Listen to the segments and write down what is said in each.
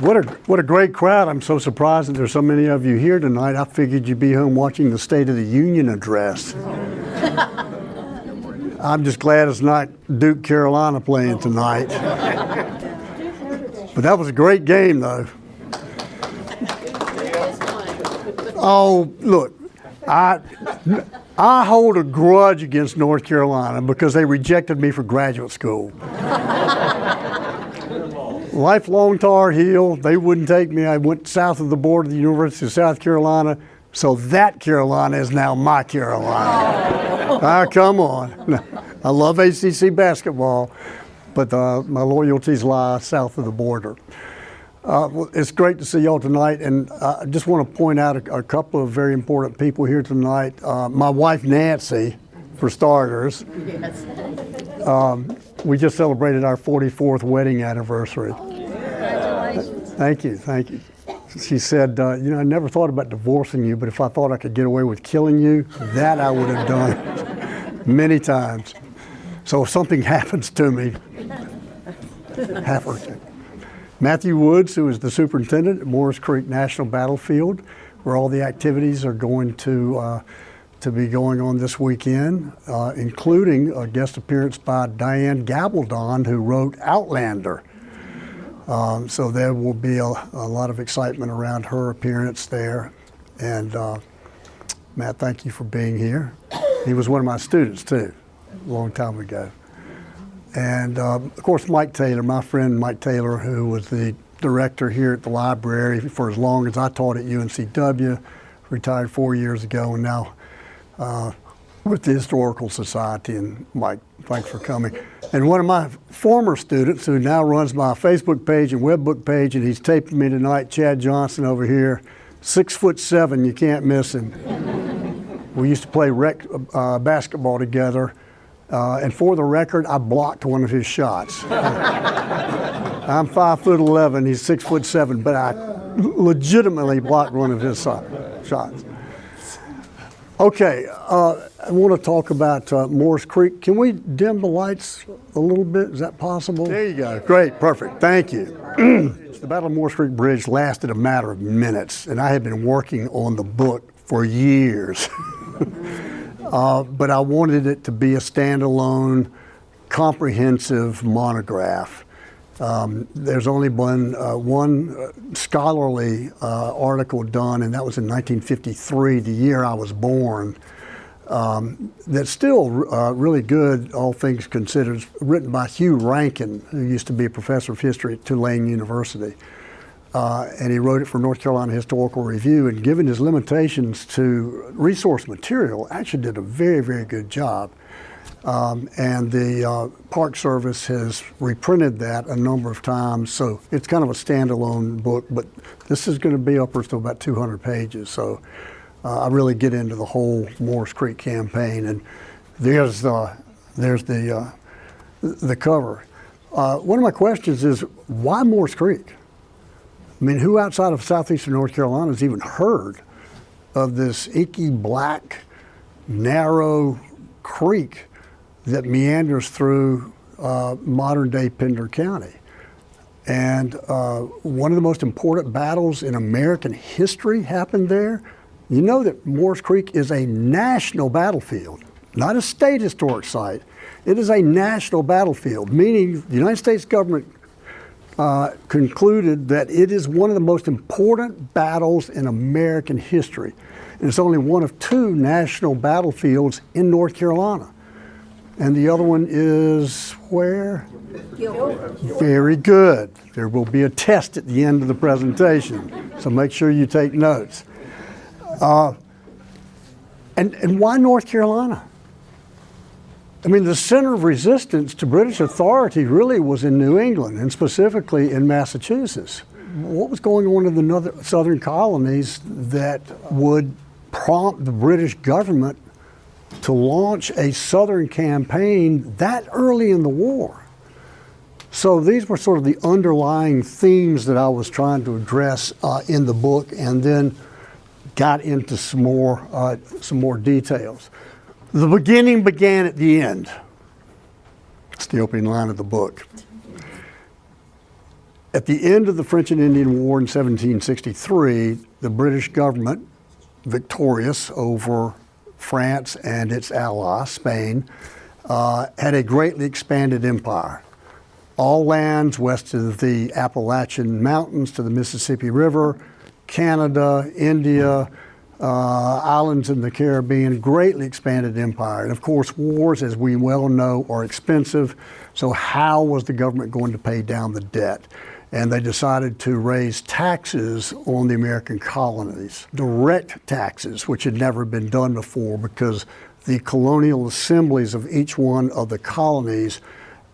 What a great crowd. I'm so surprised that there's so many of you here tonight. I figured you'd be home watching the State of the Union address. I'm just glad it's not Duke, Carolina playing tonight. But that was a great game, though. Oh, look, I hold a grudge against North Carolina because they rejected me for graduate school. Lifelong Tar Heel, they wouldn't take me. I went south of the border to the University of South Carolina, so that Carolina is now my Carolina. Come on. I love ACC basketball, but my loyalties lie south of the border. Well, it's great to see y'all tonight, and I just want to point out a couple of very important people here tonight. My wife, Nancy, for starters. Yes. We just celebrated our 44th wedding anniversary. Congratulations. Thank you, thank you. She said, I never thought about divorcing you, but if I thought I could get away with killing you, that I would have done many times. So if something happens to me, have her. Matthew Woods, who is the superintendent at Morris Creek National Battlefield, where all the activities are going to be going on this weekend, including a guest appearance by Diane Gabaldon, who wrote Outlander. So there will be a lot of excitement around her appearance there. And Matt, thank you for being here. He was one of my students too, a long time ago. And of course, Mike Taylor, my friend Mike Taylor, who was the director here at the library for as long as I taught at UNCW, retired 4 years ago, and now with the Historical Society. And Mike, thanks for coming. And one of my former students who now runs my Facebook page and webbook page, and he's taping me tonight, Chad Johnson over here, 6'7", you can't miss him. We used to play basketball together, and for the record, I blocked one of his shots. I'm 5'11", he's 6'7", but I legitimately blocked one of his shots. Okay, I want to talk about Morris Creek. Can we dim the lights a little bit? Is that possible? There you go. Great, perfect. Thank you. The Battle of Morris Creek Bridge lasted a matter of minutes, and I had been working on the book for years. But I wanted it to be a standalone, comprehensive monograph. There's only been one scholarly article done, and that was in 1953, the year I was born. That's still really good, all things considered. It's written by Hugh Rankin, who used to be a professor of history at Tulane University. And he wrote it for North Carolina Historical Review, and given his limitations to resource material, actually did a very, very good job. And the Park Service has reprinted that a number of times, so it's kind of a standalone book, but this is going to be upwards to about 200 pages. So I really get into the whole Morris Creek campaign, and there's the cover. One of my questions is, why Morris Creek? I mean, who outside of southeastern North Carolina has even heard of this inky black, narrow creek that meanders through modern-day Pender County? And one of the most important battles in American history happened there. You know that Morris Creek is a national battlefield, not a state historic site. It is a national battlefield, meaning the United States government concluded that it is one of the most important battles in American history. And it's only one of two national battlefields in North Carolina. And the other one is where? Very good. There will be a test at the end of the presentation, so make sure you take notes. And why North Carolina? I mean, the center of resistance to British authority really was in New England, and specifically in Massachusetts. What was going on in the southern colonies that would prompt the British government to launch a southern campaign that early in the war? So these were sort of the underlying themes that I was trying to address in the book, and then got into some more details. The beginning began at the end. It's the opening line of the book. At the end of the French and Indian War in 1763, the British government, victorious over France and its ally, Spain, had a greatly expanded empire. All lands west of the Appalachian Mountains to the Mississippi River, Canada, India, islands in the Caribbean, greatly expanded empire. And of course, wars, as we well know, are expensive. So how was the government going to pay down the debt? And they decided to raise taxes on the American colonies, direct taxes, which had never been done before because the colonial assemblies of each one of the colonies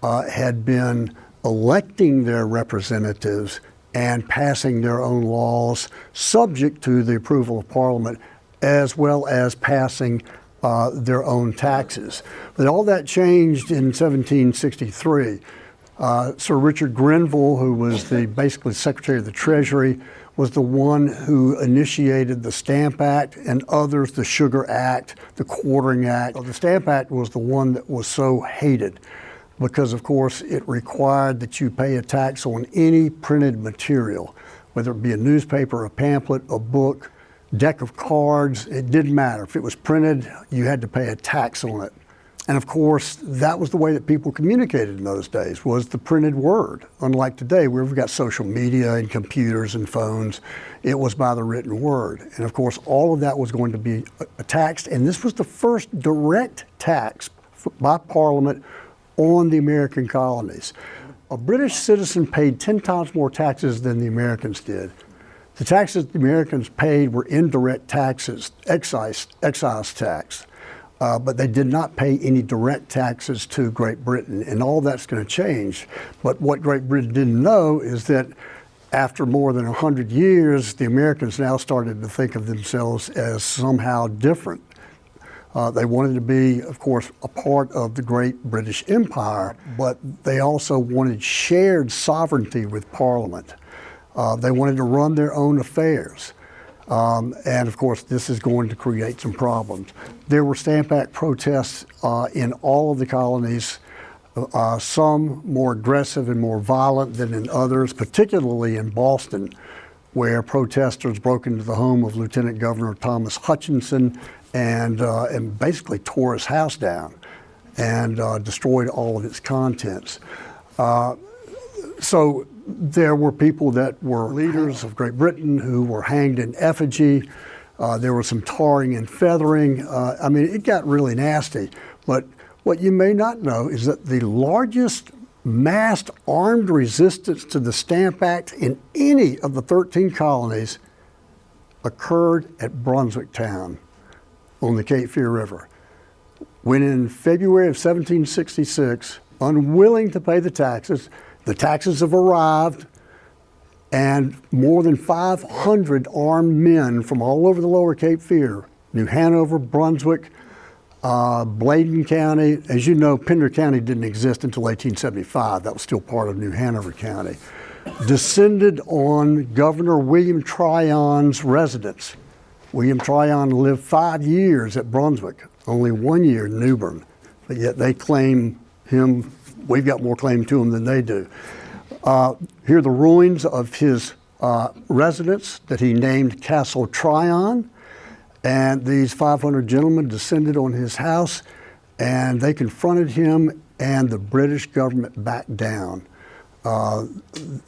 had been electing their representatives and passing their own laws subject to the approval of Parliament, as well as passing their own taxes. But all that changed in 1763. Sir Richard Grenville, who was basically Secretary of the Treasury, was the one who initiated the Stamp Act and others, the Sugar Act, the Quartering Act. The Stamp Act was the one that was so hated because, of course, it required that you pay a tax on any printed material, whether it be a newspaper, a pamphlet, a book, deck of cards. It didn't matter. If it was printed, you had to pay a tax on it. And of course, that was the way that people communicated in those days, was the printed word. Unlike today, where we've got social media and computers and phones, it was by the written word. And of course, all of that was going to be taxed. And this was the first direct tax by Parliament on the American colonies. A British citizen paid 10 times more taxes than the Americans did. The taxes the Americans paid were indirect taxes, excise tax. But they did not pay any direct taxes to Great Britain, and all that's going to change. But what Great Britain didn't know is that after more than 100 years, the Americans now started to think of themselves as somehow different. They wanted to be, of course, a part of the great British Empire, but they also wanted shared sovereignty with Parliament. They wanted to run their own affairs. And of course, this is going to create some problems. There were Stamp Act protests in all of the colonies, some more aggressive and more violent than in others, particularly in Boston, where protesters broke into the home of Lieutenant Governor Thomas Hutchinson and basically tore his house down and destroyed all of its contents. So there were people that were leaders of Great Britain who were hanged in effigy. There was some tarring and feathering. I mean, it got really nasty. But what you may not know is that the largest massed armed resistance to the Stamp Act in any of the 13 colonies occurred at Brunswick Town on the Cape Fear River. When in February of 1766, unwilling to pay the taxes have arrived, and more than 500 armed men from all over the lower Cape Fear, New Hanover, Brunswick, Bladen County. As you know, Pender County didn't exist until 1875. That was still part of New Hanover County. Descended on Governor William Tryon's residence. William Tryon lived 5 years at Brunswick, only 1 year in Newbern, but yet they claim him. We've got more claim to him than they do. Here are the ruins of his residence that he named Castle Tryon. And these 500 gentlemen descended on his house, and they confronted him, and the British government backed down.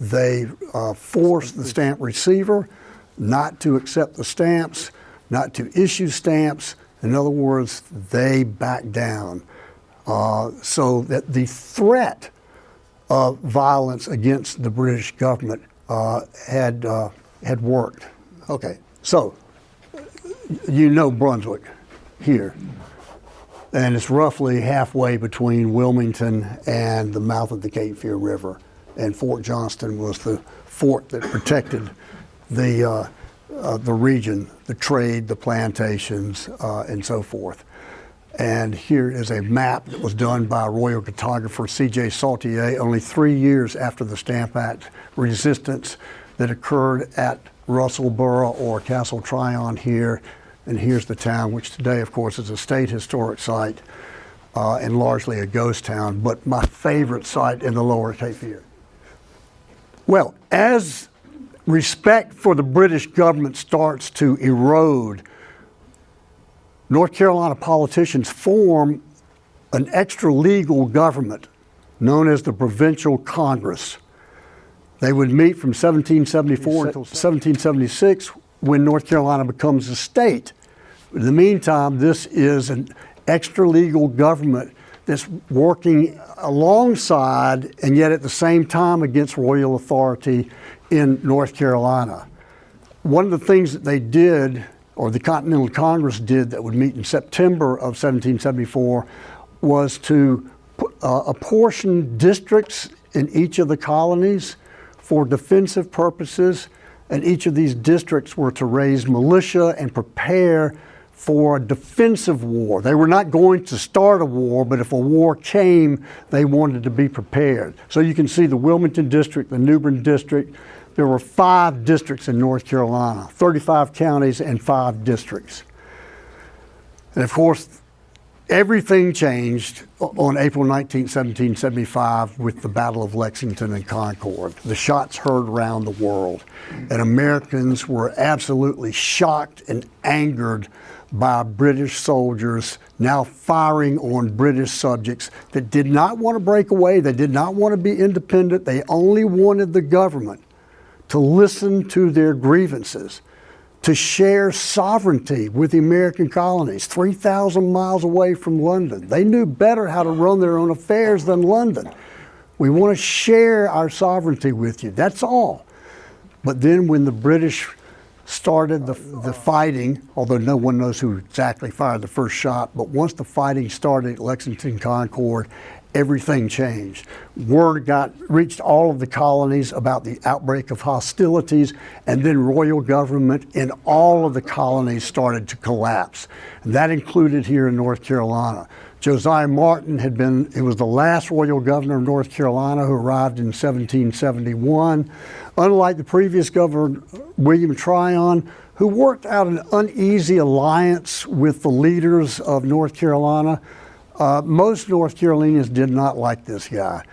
They forced the stamp receiver not to accept the stamps, not to issue stamps. In other words, they backed down. So that the threat of violence against the British government had worked. Okay, so you know Brunswick here, and it's roughly halfway between Wilmington and the mouth of the Cape Fear River, and Fort Johnston was the fort that protected the region, the trade, the plantations, and so forth. And here is a map that was done by royal cartographer C.J. Saltier only 3 years after the Stamp Act resistance that occurred at Russellboro or Castle Tryon here. And here's the town, which today, of course, is a state historic site and largely a ghost town, but my favorite site in the lower Cape Fear. Well, as respect for the British government starts to erode, North Carolina politicians form an extra-legal government known as the Provincial Congress. They would meet from 1774 until 1776 when North Carolina becomes a state. In the meantime, this is an extra-legal government that's working alongside and yet at the same time against royal authority in North Carolina. One of the things that they did, or the Continental Congress did, that would meet in September of 1774, was to apportion districts in each of the colonies for defensive purposes, and each of these districts were to raise militia and prepare for a defensive war. They were not going to start a war, but if a war came, they wanted to be prepared. So you can see the Wilmington district, the New Bern district. There were 5 districts in North Carolina, 35 counties and 5 districts. And of course, everything changed on April 19, 1775 with the Battle of Lexington and Concord. The shots heard around the world, and Americans were absolutely shocked and angered by British soldiers now firing on British subjects that did not want to break away. They did not want to be independent. They only wanted the government to listen to their grievances, to share sovereignty with the American colonies, 3,000 miles away from London. They knew better how to run their own affairs than London. We want to share our sovereignty with you, that's all. But then when the British started the fighting, although no one knows who exactly fired the first shot, but once the fighting started at Lexington Concord, everything changed. Word reached all of the colonies about the outbreak of hostilities, and then royal government in all of the colonies started to collapse. And that included here in North Carolina. Josiah Martin he was the last royal governor of North Carolina who arrived in 1771. Unlike the previous governor, William Tryon, who worked out an uneasy alliance with the leaders of North Carolina, most North Carolinians did not like this guy.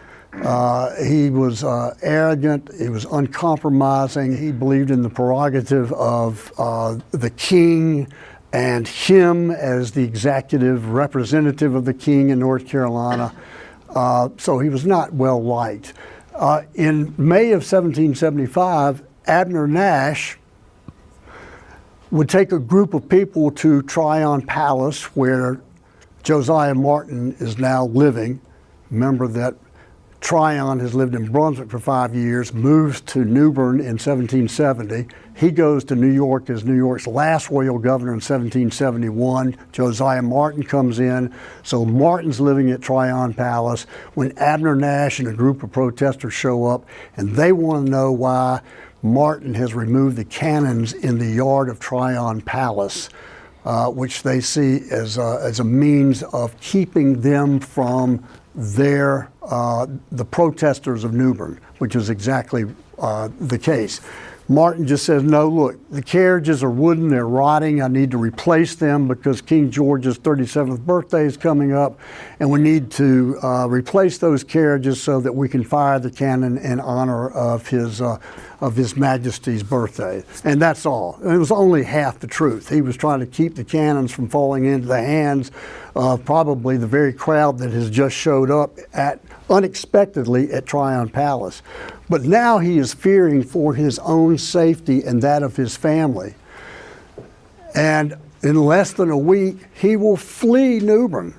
He was arrogant, he was uncompromising, he believed in the prerogative of the king and him as the executive representative of the king in North Carolina. So he was not well liked. In May of 1775, Abner Nash would take a group of people to Tryon Palace, where Josiah Martin is now living. Remember that Tryon has lived in Brunswick for 5 years, moves to New Bern in 1770. He goes to New York as New York's last royal governor in 1771. Josiah Martin comes in, so Martin's living at Tryon Palace when Abner Nash and a group of protesters show up, and they want to know why Martin has removed the cannons in the yard of Tryon Palace, which they see as a means of keeping them from the protesters of New Bern, which is exactly the case. Martin just says, no, look, the carriages are wooden, they're rotting, I need to replace them because King George's 37th birthday is coming up, and we need to replace those carriages so that we can fire the cannon in honor of His Majesty's birthday. And that's all. And it was only half the truth. He was trying to keep the cannons from falling into the hands of probably the very crowd that has just showed up unexpectedly at Tryon Palace. But now he is fearing for his own safety and that of his family. And in less than a week, he will flee New Bern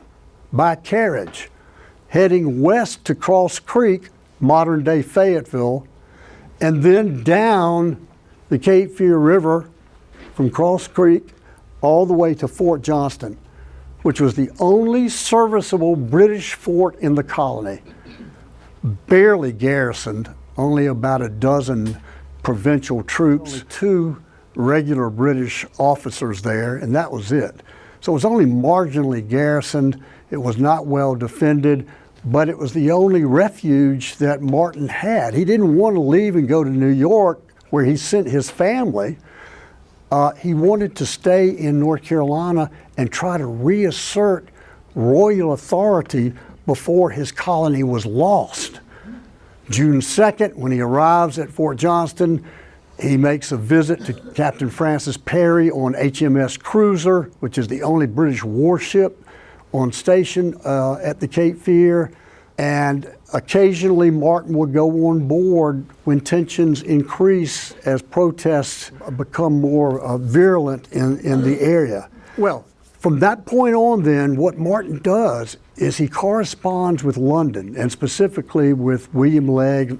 by carriage, heading west to Cross Creek, modern-day Fayetteville, and then down the Cape Fear River from Cross Creek all the way to Fort Johnston, which was the only serviceable British fort in the colony, barely garrisoned, only about a dozen provincial troops, only 2 regular British officers there, and that was it. So it was only marginally garrisoned. It was not well defended, but it was the only refuge that Martin had. He didn't want to leave and go to New York, where he sent his family. He wanted to stay in North Carolina and try to reassert royal authority before his colony was lost. June 2nd, when he arrives at Fort Johnston, he makes a visit to Captain Francis Perry on HMS Cruiser, which is the only British warship on station at the Cape Fear. And occasionally Martin would go on board when tensions increase as protests become more virulent in the area. Well, from that point on then, what Martin does is he corresponds with London, and specifically with William Legge,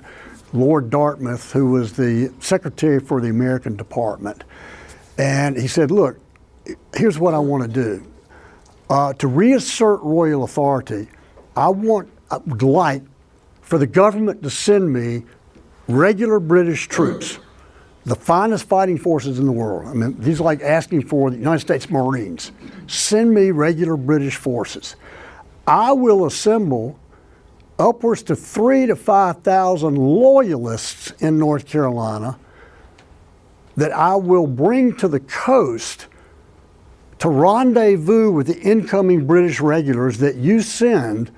Lord Dartmouth, who was the secretary for the American Department. And he said, look, here's what I want to do. To reassert royal authority, I would like for the government to send me regular British troops, the finest fighting forces in the world. I mean, he's like asking for the United States Marines. Send me regular British forces. I will assemble upwards to 3,000 to 5,000 loyalists in North Carolina that I will bring to the coast to rendezvous with the incoming British regulars that you send.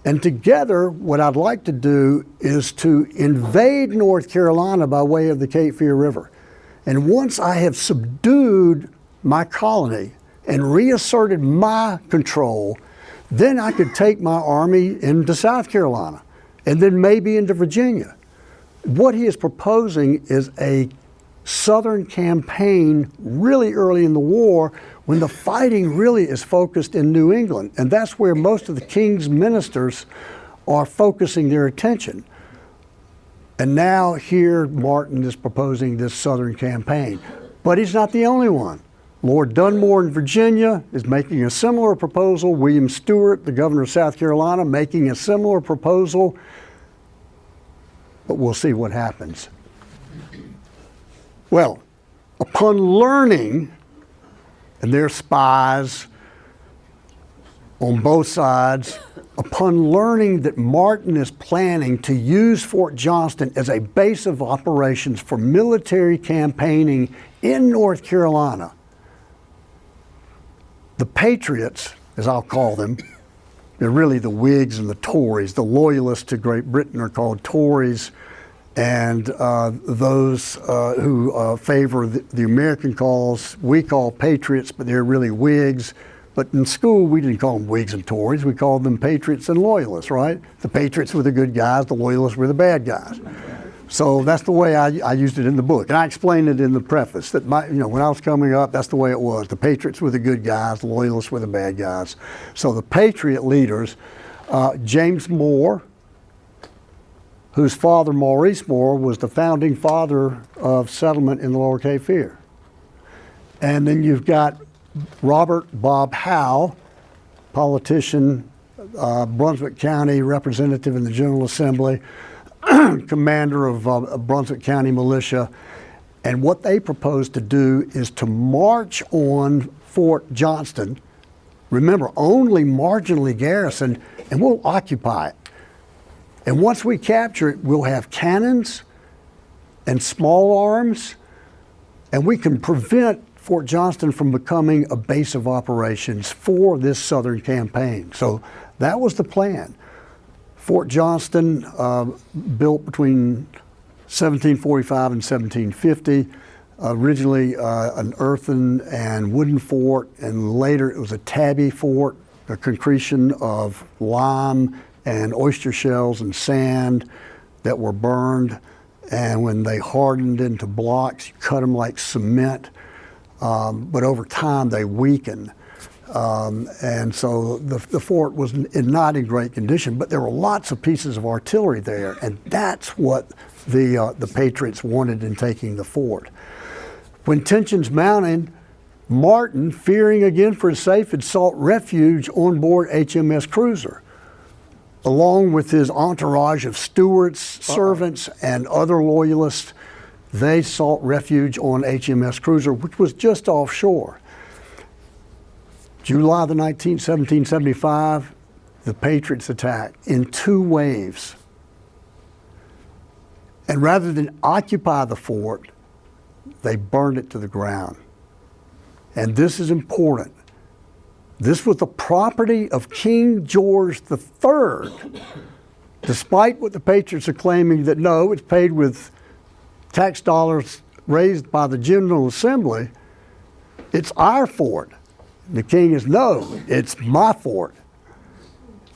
And together, what I'd like to do is to invade North Carolina by way of the Cape Fear River. And once I have subdued my colony and reasserted my control, then I could take my army into South Carolina and then maybe into Virginia. What he is proposing is a Southern campaign really early in the war when the fighting really is focused in New England. And that's where most of the king's ministers are focusing their attention. And now here Martin is proposing this Southern campaign. But he's not the only one. Lord Dunmore in Virginia is making a similar proposal. William Stewart, the governor of South Carolina, making a similar proposal. But we'll see what happens. Well, upon learning, and there's spies on both sides, upon learning that Martin is planning to use Fort Johnston as a base of operations for military campaigning in North Carolina, the Patriots, as I'll call them, they're really the Whigs and the Tories. The loyalists to Great Britain are called Tories, and those who favor the American cause, we call Patriots, but they're really Whigs. But in school, we didn't call them Whigs and Tories. We called them Patriots and Loyalists, right? The Patriots were the good guys, the Loyalists were the bad guys. So that's the way I used it in the book. And I explained it in the preface that when I was coming up, that's the way it was. The Patriots were the good guys, the Loyalists were the bad guys. So the Patriot leaders, James Moore, whose father, Maurice Moore, was the founding father of settlement in the Lower Cape Fear. And then you've got Robert Bob Howe, politician, Brunswick County representative in the General Assembly, commander of Brunswick County Militia. And what they propose to do is to march on Fort Johnston, remember, only marginally garrisoned, and we'll occupy it. And once we capture it, we'll have cannons and small arms, and we can prevent Fort Johnston from becoming a base of operations for this Southern campaign. So that was the plan. Fort Johnston, built between 1745 and 1750, originally an earthen and wooden fort, and later it was a tabby fort, a concretion of lime and oyster shells and sand that were burned. And when they hardened into blocks, you cut them like cement. But over time, they weakened. And so the fort was not in great condition, but there were lots of pieces of artillery there. And that's what the Patriots wanted in taking the fort. When tensions mounted, Martin, fearing again for his safety, had sought refuge on board HMS Cruiser, along with his entourage of stewards, servants, and other loyalists. They sought refuge on HMS Cruiser, which was just offshore. July the 19th, 1775, the Patriots attacked in 2 waves. And rather than occupy the fort, they burned it to the ground. And this is important. This was the property of King George III, despite what the Patriots are claiming that no, it's paid with tax dollars raised by the General Assembly, it's our fort. The king is, no, it's my fort.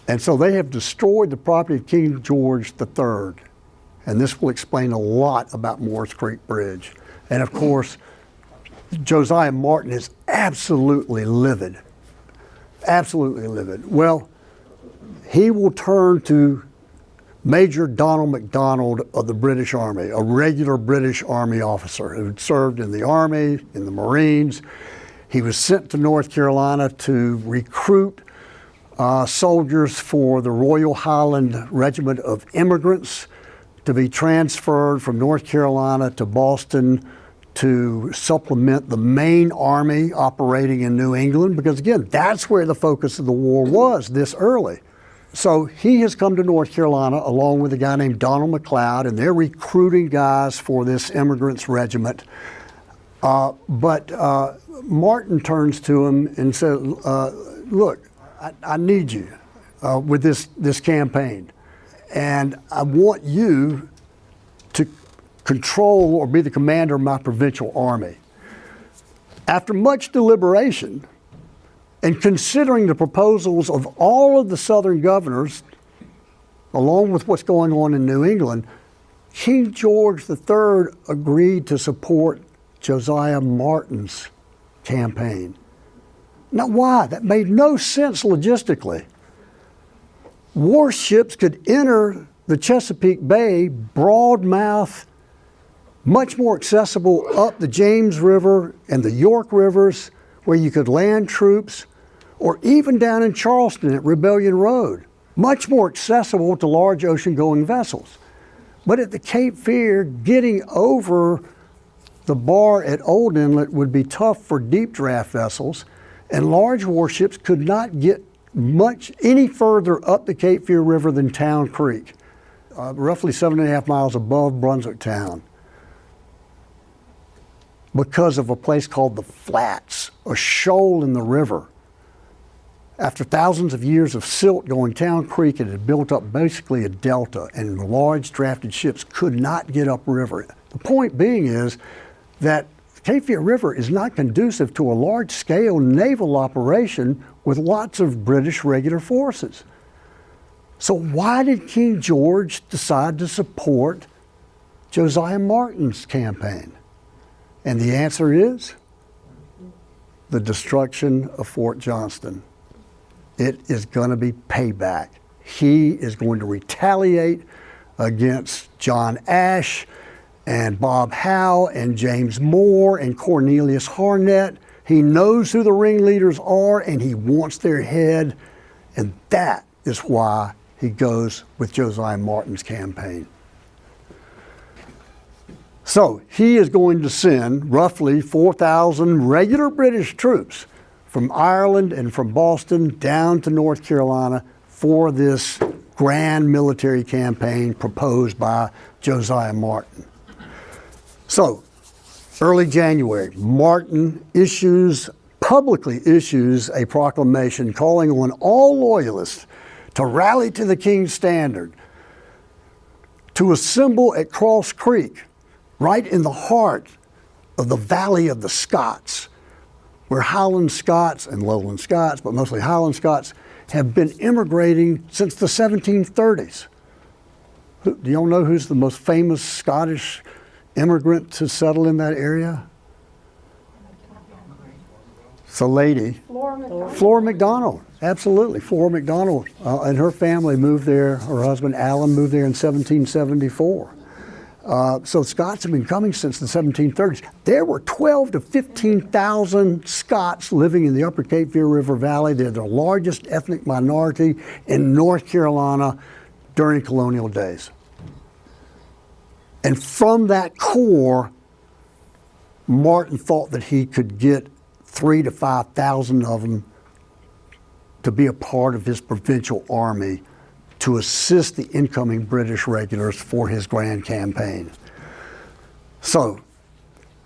And so they have destroyed the property of King George III. And this will explain a lot about Morris Creek Bridge. And of course, Josiah Martin is absolutely livid. Absolutely livid. Well, he will turn to Major Donald MacDonald of the British Army, a regular British Army officer who had served in the Army, in the Marines. He was sent to North Carolina to recruit soldiers for the Royal Highland Regiment of Immigrants to be transferred from North Carolina to Boston to supplement the main army operating in New England, because again, that's where the focus of the war was this early. So he has come to North Carolina along with a guy named Donald McLeod, and they're recruiting guys for this immigrants regiment. But Martin turns to him and says, look, I need you with this campaign. And I want you to control or be the commander of my provincial army. After much deliberation and considering the proposals of all of the Southern governors, along with what's going on in New England, King George III agreed to support Josiah Martin's campaign. Now, why? That made no sense logistically. Warships could enter the Chesapeake Bay, broad mouth, much more accessible up the James River and the York Rivers, where you could land troops, or even down in Charleston at Rebellion Road, much more accessible to large ocean-going vessels. But at the Cape Fear, getting over the bar at Old Inlet would be tough for deep draft vessels, and large warships could not get much any further up the Cape Fear River than Town Creek, roughly 7.5 miles above Brunswick Town, because of a place called the Flats, a shoal in the river. After thousands of years of silt going Town Creek, it had built up basically a delta, and large drafted ships could not get upriver. The point being is that Cape Fear River is not conducive to a large-scale naval operation with lots of British regular forces. So why did King George decide to support Josiah Martin's campaign? And the answer is the destruction of Fort Johnston. It is going to be payback. He is going to retaliate against John Ashe and Bob Howe and James Moore and Cornelius Harnett. He knows who the ringleaders are and he wants their head, and that is why he goes with Josiah Martin's campaign. So he is going to send roughly 4,000 regular British troops from Ireland and from Boston down to North Carolina for this grand military campaign proposed by Josiah Martin. So, early January, Martin publicly issues a proclamation calling on all loyalists to rally to the king's standard, to assemble at Cross Creek, right in the heart of the Valley of the Scots, where Highland Scots and Lowland Scots, but mostly Highland Scots, have been immigrating since the 1730s. Do y'all know who's the most famous Scottish immigrant to settle in that area? It's a lady. Flora MacDonald. Absolutely. Flora MacDonald and her family moved there. Her husband Alan moved there in 1774. So Scots have been coming since the 1730s. There were 12 to 15,000 Scots living in the upper Cape Fear River Valley. They're the largest ethnic minority in North Carolina during colonial days. And from that core, Martin thought that he could get 3,000 to 5,000 of them to be a part of his provincial army to assist the incoming British regulars for his grand campaign. So,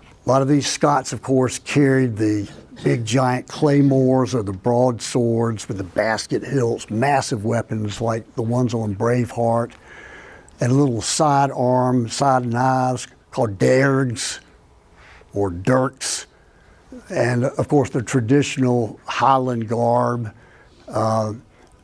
a lot of these Scots, of course, carried the big giant claymores or the broadswords with the basket hilts, massive weapons like the ones on Braveheart, and little side knives called dergs or dirks, and of course the traditional Highland garb.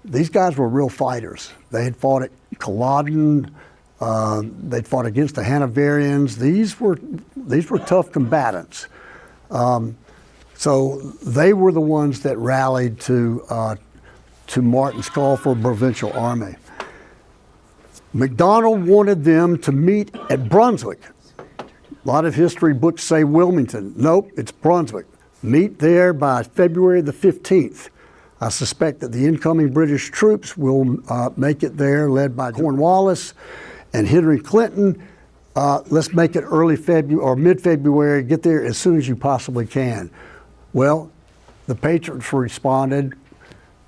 These guys were real fighters. They had fought at Culloden. They'd fought against the Hanoverians. These were tough combatants. So they were the ones that rallied to Martin's call for a provincial army. McDonald wanted them to meet at Brunswick. A lot of history books say Wilmington. Nope, it's Brunswick. Meet there by February the 15th. I suspect that the incoming British troops will make it there, led by Cornwallis and Henry Clinton. Let's make it early February or mid-February. Get there as soon as you possibly can. Well, the Patriots responded.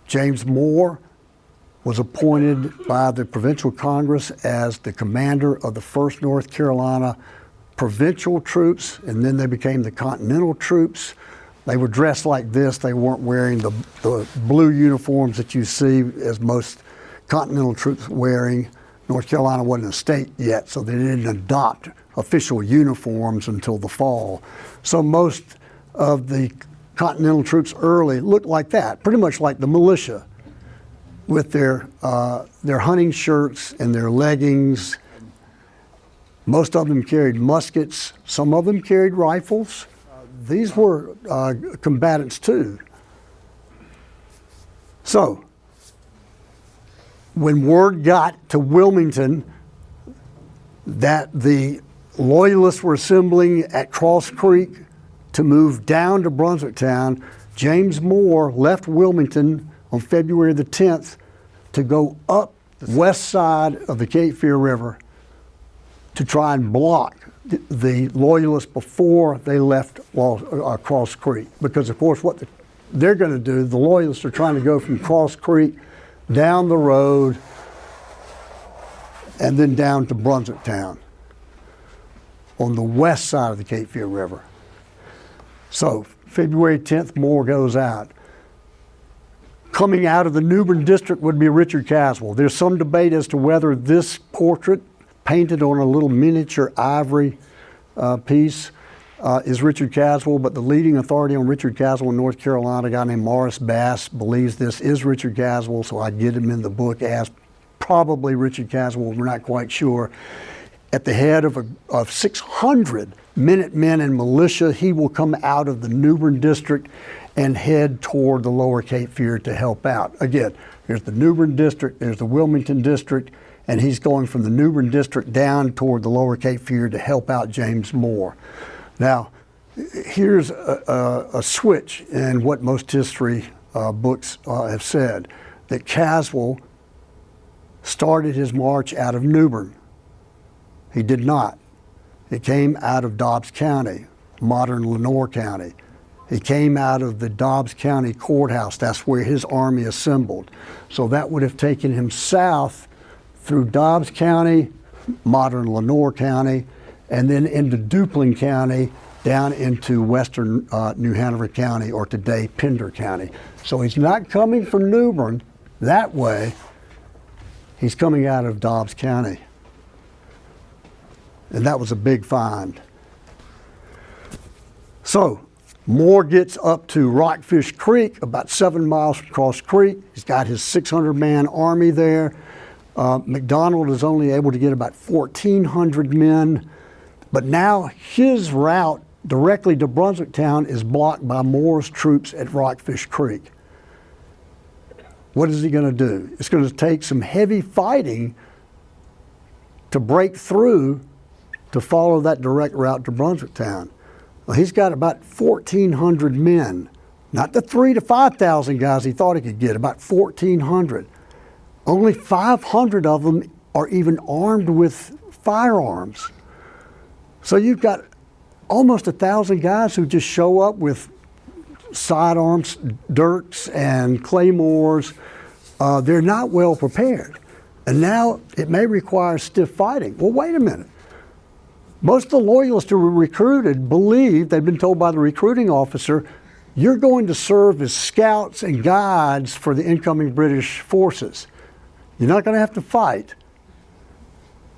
James Moore was appointed by the Provincial Congress as the commander of the 1st North Carolina provincial troops, and then they became the Continental troops. They were dressed like this. They weren't wearing the blue uniforms that you see as most Continental troops wearing. North Carolina wasn't a state yet, so they didn't adopt official uniforms until the fall. So most of the Continental troops early looked like that, pretty much like the militia, with their hunting shirts and their leggings. Most of them carried muskets. Some of them carried rifles. These were combatants too. So, when word got to Wilmington that the Loyalists were assembling at Cross Creek to move down to Brunswicktown, James Moore left Wilmington on February the 10th to go up the west side of the Cape Fear River to try and block the Loyalists before they left Cross Creek. Because of course what they're going to do, the Loyalists are trying to go from Cross Creek down the road and then down to Brunswicktown on the west side of the Cape Fear River. So February 10th, Moore goes out. Coming out of the New Bern district would be Richard Caswell. There's some debate as to whether this portrait, painted on a little miniature ivory piece, is Richard Caswell, but the leading authority on Richard Caswell in North Carolina, a guy named Morris Bass, believes this is Richard Caswell, so I get him in the book as probably Richard Caswell. We're not quite sure. At the head of 600 Minutemen and militia, he will come out of the New Bern district and head toward the lower Cape Fear to help out. Again, there's the New Bern district, there's the Wilmington district, and he's going from the New Bern district down toward the lower Cape Fear to help out James Moore. Now, here's a switch in what most history books have said, that Caswell started his march out of New Bern. He did not. He came out of Dobbs County, modern Lenoir County. He came out of the Dobbs County courthouse. That's where his army assembled. So that would have taken him south through Dobbs County, modern Lenoir County, and then into Duplin County, down into western New Hanover County, or today Pender County. So he's not coming from New Bern that way. He's coming out of Dobbs County. And that was a big find. So Moore gets up to Rockfish Creek, about 7 miles from Cross Creek. He's got his 600-man army there. McDonald is only able to get about 1,400 men, but now his route directly to Brunswicktown is blocked by Moore's troops at Rockfish Creek. What is he going to do? It's going to take some heavy fighting to break through to follow that direct route to Brunswicktown. Well, he's got about 1,400 men, not the 3,000 to 5,000 guys he thought he could get, about 1,400. Only 500 of them are even armed with firearms. So you've got almost 1,000 guys who just show up with sidearms, dirks, and claymores. They're not well prepared. And now it may require stiff fighting. Well, wait a minute. Most of the Loyalists who were recruited believed, they'd been told by the recruiting officer, you're going to serve as scouts and guides for the incoming British forces. You're not going to have to fight.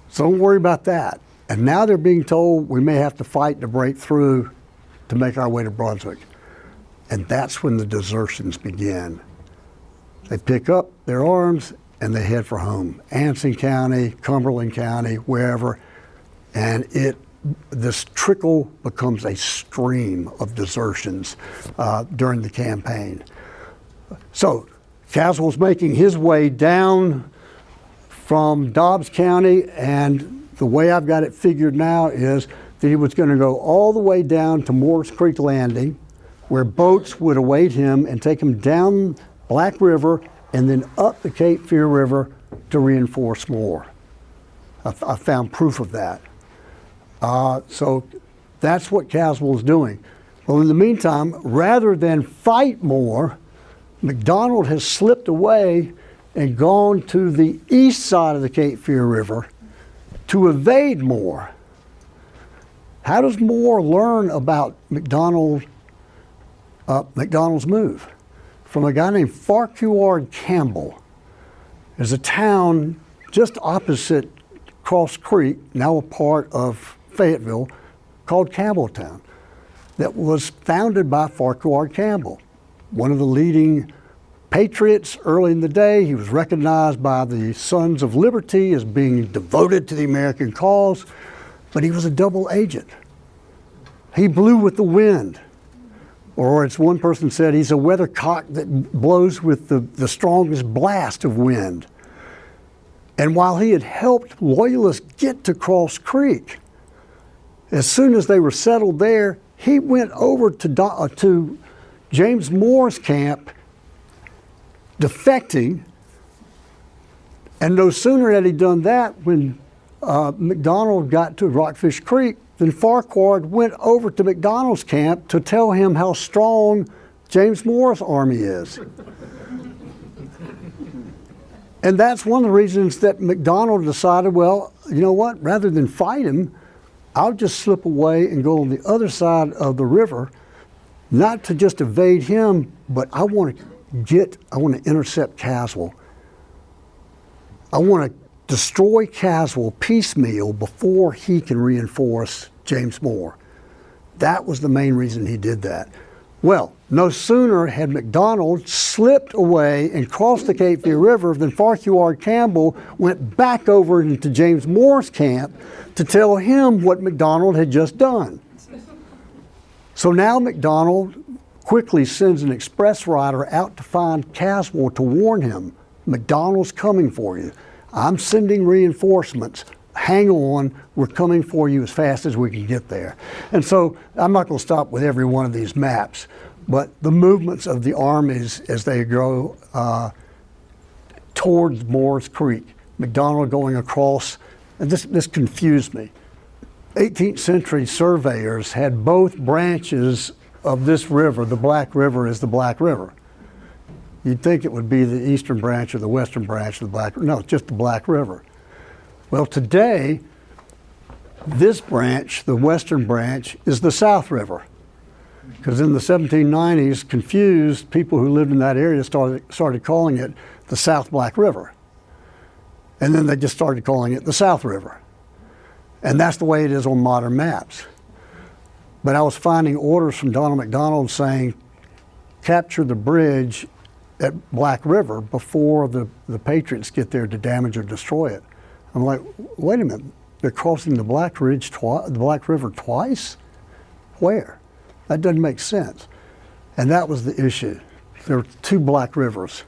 So don't worry about that. And now they're being told we may have to fight to break through to make our way to Brunswick. And that's when the desertions begin. They pick up their arms and they head for home. Anson County, Cumberland County, wherever. And this trickle becomes a stream of desertions during the campaign. So Caswell's making his way down from Dobbs County, and the way I've got it figured now is that he was going to go all the way down to Moore's Creek Landing, where boats would await him and take him down Black River and then up the Cape Fear River to reinforce Moore. I found proof of that. So that's what Caswell's doing. Well, in the meantime, rather than fight Moore, McDonald has slipped away and gone to the east side of the Cape Fear River to evade Moore. How does Moore learn about McDonald's move? From a guy named Farquhar Campbell. There's a town just opposite Cross Creek, now a part of Fayetteville, called Campbelltown, that was founded by Farquhar Campbell, one of the leading patriots early in the day. He was recognized by the Sons of Liberty as being devoted to the American cause, but he was a double agent. He blew with the wind. Or as one person said, he's a weathercock that blows with the strongest blast of wind. And while he had helped Loyalists get to Cross Creek, as soon as they were settled there, he went over to James Moore's camp, defecting, and no sooner had he done that when McDonald got to Rockfish Creek, then Farquhar went over to McDonald's camp to tell him how strong James Moore's army is. And that's one of the reasons that McDonald decided, well, you know what, rather than fight him, I'll just slip away and go on the other side of the river, not to just evade him, but I want to intercept Caswell. I want to destroy Caswell piecemeal before he can reinforce James Moore. That was the main reason he did that. Well, no sooner had McDonald slipped away and crossed the Cape Fear River than Farquhar Campbell went back over into James Moore's camp to tell him what McDonald had just done. So now McDonald quickly sends an express rider out to find Caswell to warn him, McDonald's coming for you. I'm sending reinforcements. Hang on, we're coming for you as fast as we can get there. And so I'm not going to stop with every one of these maps, but the movements of the armies as they go towards Moore's Creek, McDonald going across, and this confused me. 18th century surveyors had both branches of this river. The Black River is the Black River. You'd think it would be the eastern branch or the western branch of the Black River. No, it's just the Black River. Well, today, this branch, the western branch, is the South River. Because in the 1790s, confused people who lived in that area started calling it the South Black River. And then they just started calling it the South River. And that's the way it is on modern maps. But I was finding orders from Donald McDonald saying, capture the bridge at Black River before the Patriots get there to damage or destroy it. I'm like, wait a minute, they're crossing the Black River twice? Where? That doesn't make sense. And that was the issue. There were two Black Rivers.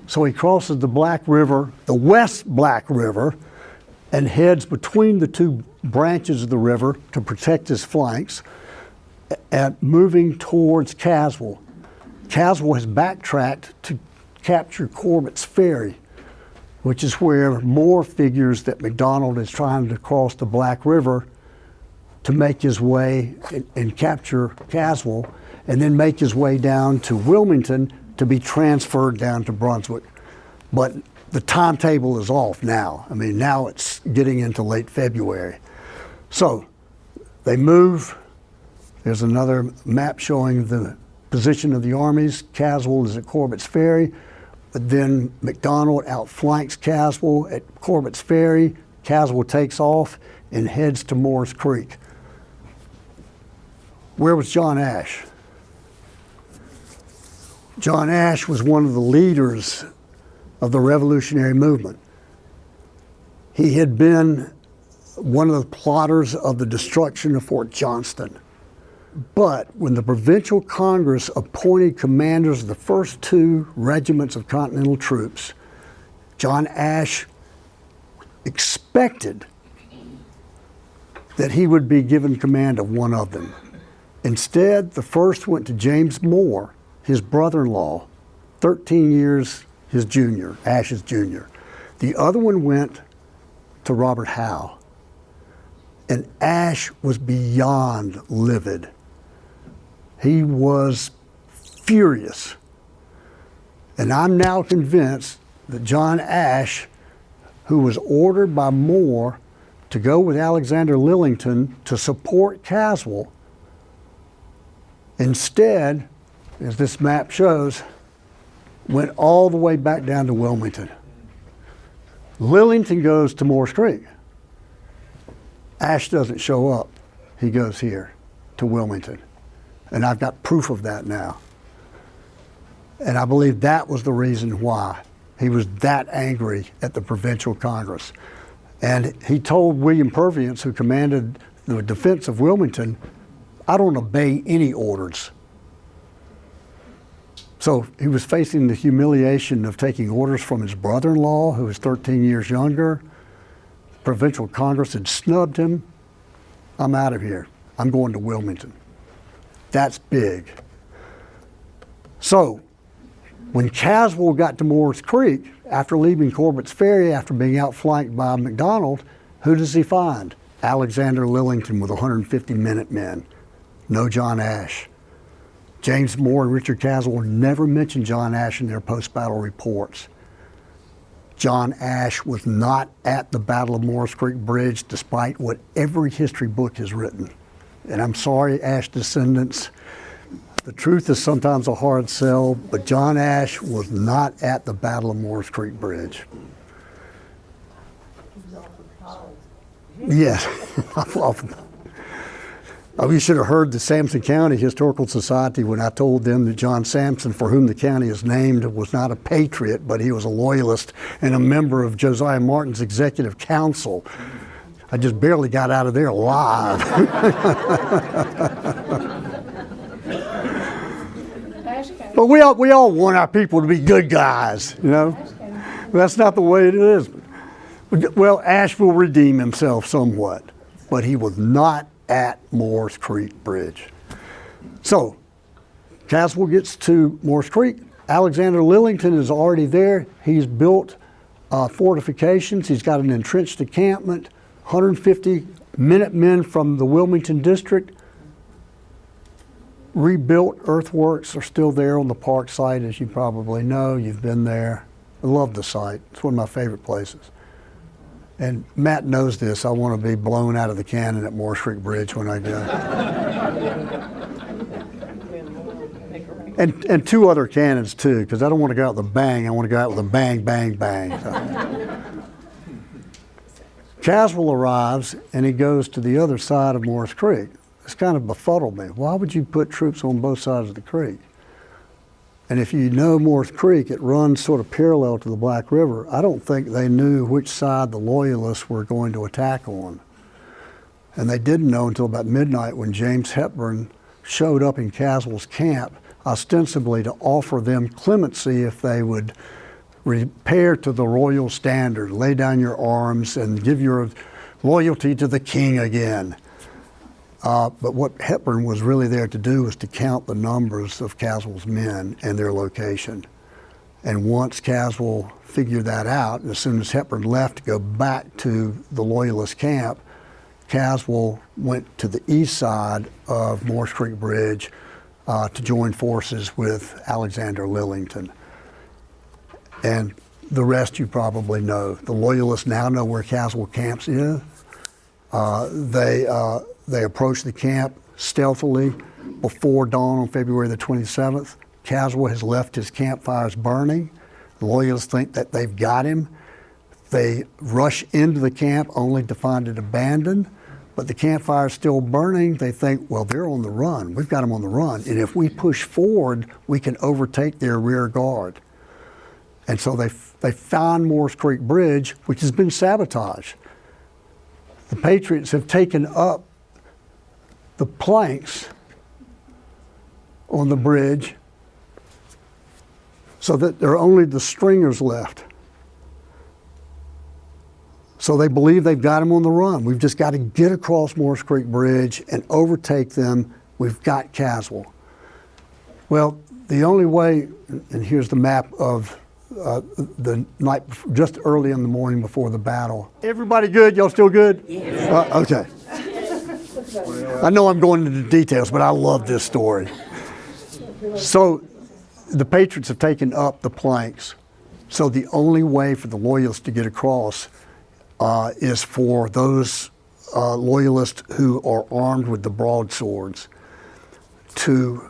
So he crosses the Black River, the West Black River, and heads between the two branches of the river to protect his flanks, and moving towards Caswell. Caswell has backtracked to capture Corbett's Ferry, which is where Moore figures that McDonald is trying to cross the Black River to make his way and capture Caswell, and then make his way down to Wilmington to be transferred down to Brunswick. But the timetable is off now. I mean, now it's getting into late February. So they move. There's another map showing the position of the armies. Caswell is at Corbett's Ferry, but then McDonald outflanks Caswell at Corbett's Ferry. Caswell takes off and heads to Moore's Creek. Where was John Ash? John Ash was one of the leaders of the Revolutionary movement. He had been one of the plotters of the destruction of Fort Johnston. But when the Provincial Congress appointed commanders of the first 2 regiments of Continental troops, John Ash expected that he would be given command of one of them. Instead, the first went to James Moore, his brother-in-law, 13 years his junior, Ash's junior. The other one went to Robert Howe. And Ash was beyond livid. He was furious. And I'm now convinced that John Ash, who was ordered by Moore to go with Alexander Lillington to support Caswell, instead, as this map shows, went all the way back down to Wilmington. Lillington goes to Moore's Creek. Ash doesn't show up. He goes here to Wilmington. And I've got proof of that now. And I believe that was the reason why he was that angry at the Provincial Congress. And he told William Purviance, who commanded the defense of Wilmington, I don't obey any orders. So he was facing the humiliation of taking orders from his brother-in-law, who was 13 years younger. Provincial Congress had snubbed him. I'm out of here. I'm going to Wilmington. That's big. So when Caswell got to Moore's Creek, after leaving Corbett's Ferry, after being outflanked by McDonald, who does he find? Alexander Lillington with 150 Minutemen. No John Ash. James Moore and Richard Caswell never mentioned John Ash in their post-battle reports. John Ash was not at the Battle of Moore's Creek Bridge, despite what every history book has written. And I'm sorry, Ash descendants, the truth is sometimes a hard sell, but John Ash was not at the Battle of Moore's Creek Bridge. Yes. Oh, you should have heard the Sampson County Historical Society when I told them that John Sampson, for whom the county is named, was not a patriot, but he was a loyalist and a member of Josiah Martin's executive council. I just barely got out of there alive. But we all want our people to be good guys, you know? That's not the way it is. Well, Ash will redeem himself somewhat, but he was not at Moore's Creek Bridge. So, Caswell gets to Moore's Creek. Alexander Lillington is already there. He's built fortifications. He's got an entrenched encampment. 150 Minutemen from the Wilmington district. Rebuilt earthworks are still there on the park site, as you probably know. You've been there. I love the site. It's one of my favorite places. And Matt knows this. I want to be blown out of the cannon at Moore's Creek Bridge when I go. And 2 other cannons too, because I don't want to go out with a bang. I want to go out with a bang, bang, bang. So. Caswell arrives and he goes to the other side of Moore's Creek. It's kind of befuddled me. Why would you put troops on both sides of the creek? And if you know Moore's Creek, it runs sort of parallel to the Black River. I don't think they knew which side the Loyalists were going to attack on. And they didn't know until about midnight when James Hepburn showed up in Caswell's camp, ostensibly to offer them clemency if they would repair to the royal standard, lay down your arms, and give your loyalty to the king again. But what Hepburn was really there to do was to count the numbers of Caswell's men and their location. And once Caswell figured that out, as soon as Hepburn left to go back to the Loyalist camp, Caswell went to the east side of Moore's Creek Bridge to join forces with Alexander Lillington. And the rest you probably know. The Loyalists now know where Caswell camps is. They approach the camp stealthily before dawn on February the 27th. Caswell has left his campfires burning. The Loyalists think that they've got him. They rush into the camp only to find it abandoned, but the campfire is still burning. They think, well, they're on the run. We've got them on the run. And if we push forward, we can overtake their rear guard. And so they found Morris Creek Bridge, which has been sabotaged. The Patriots have taken up the planks on the bridge so that there are only the stringers left. So they believe they've got them on the run. We've just got to get across Morris Creek Bridge and overtake them. We've got Caswell. Well, the only way, and here's the map of the night, just early in the morning before the battle. Everybody good? Y'all still good? Yes. Okay. I know I'm going into the details, but I love this story. So the Patriots have taken up the planks. So the only way for the Loyalists to get across is for those Loyalists who are armed with the broadswords to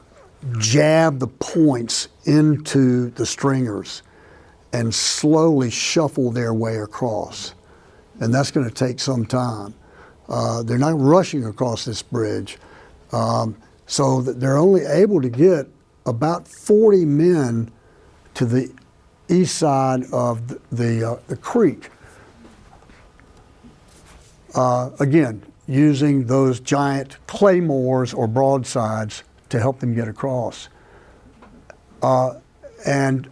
jab the points into the stringers and slowly shuffle their way across. And that's going to take some time. They're not rushing across this bridge. So that they're only able to get about 40 men to the east side of the creek. Again, using those giant claymores or broadsides to help them get across. And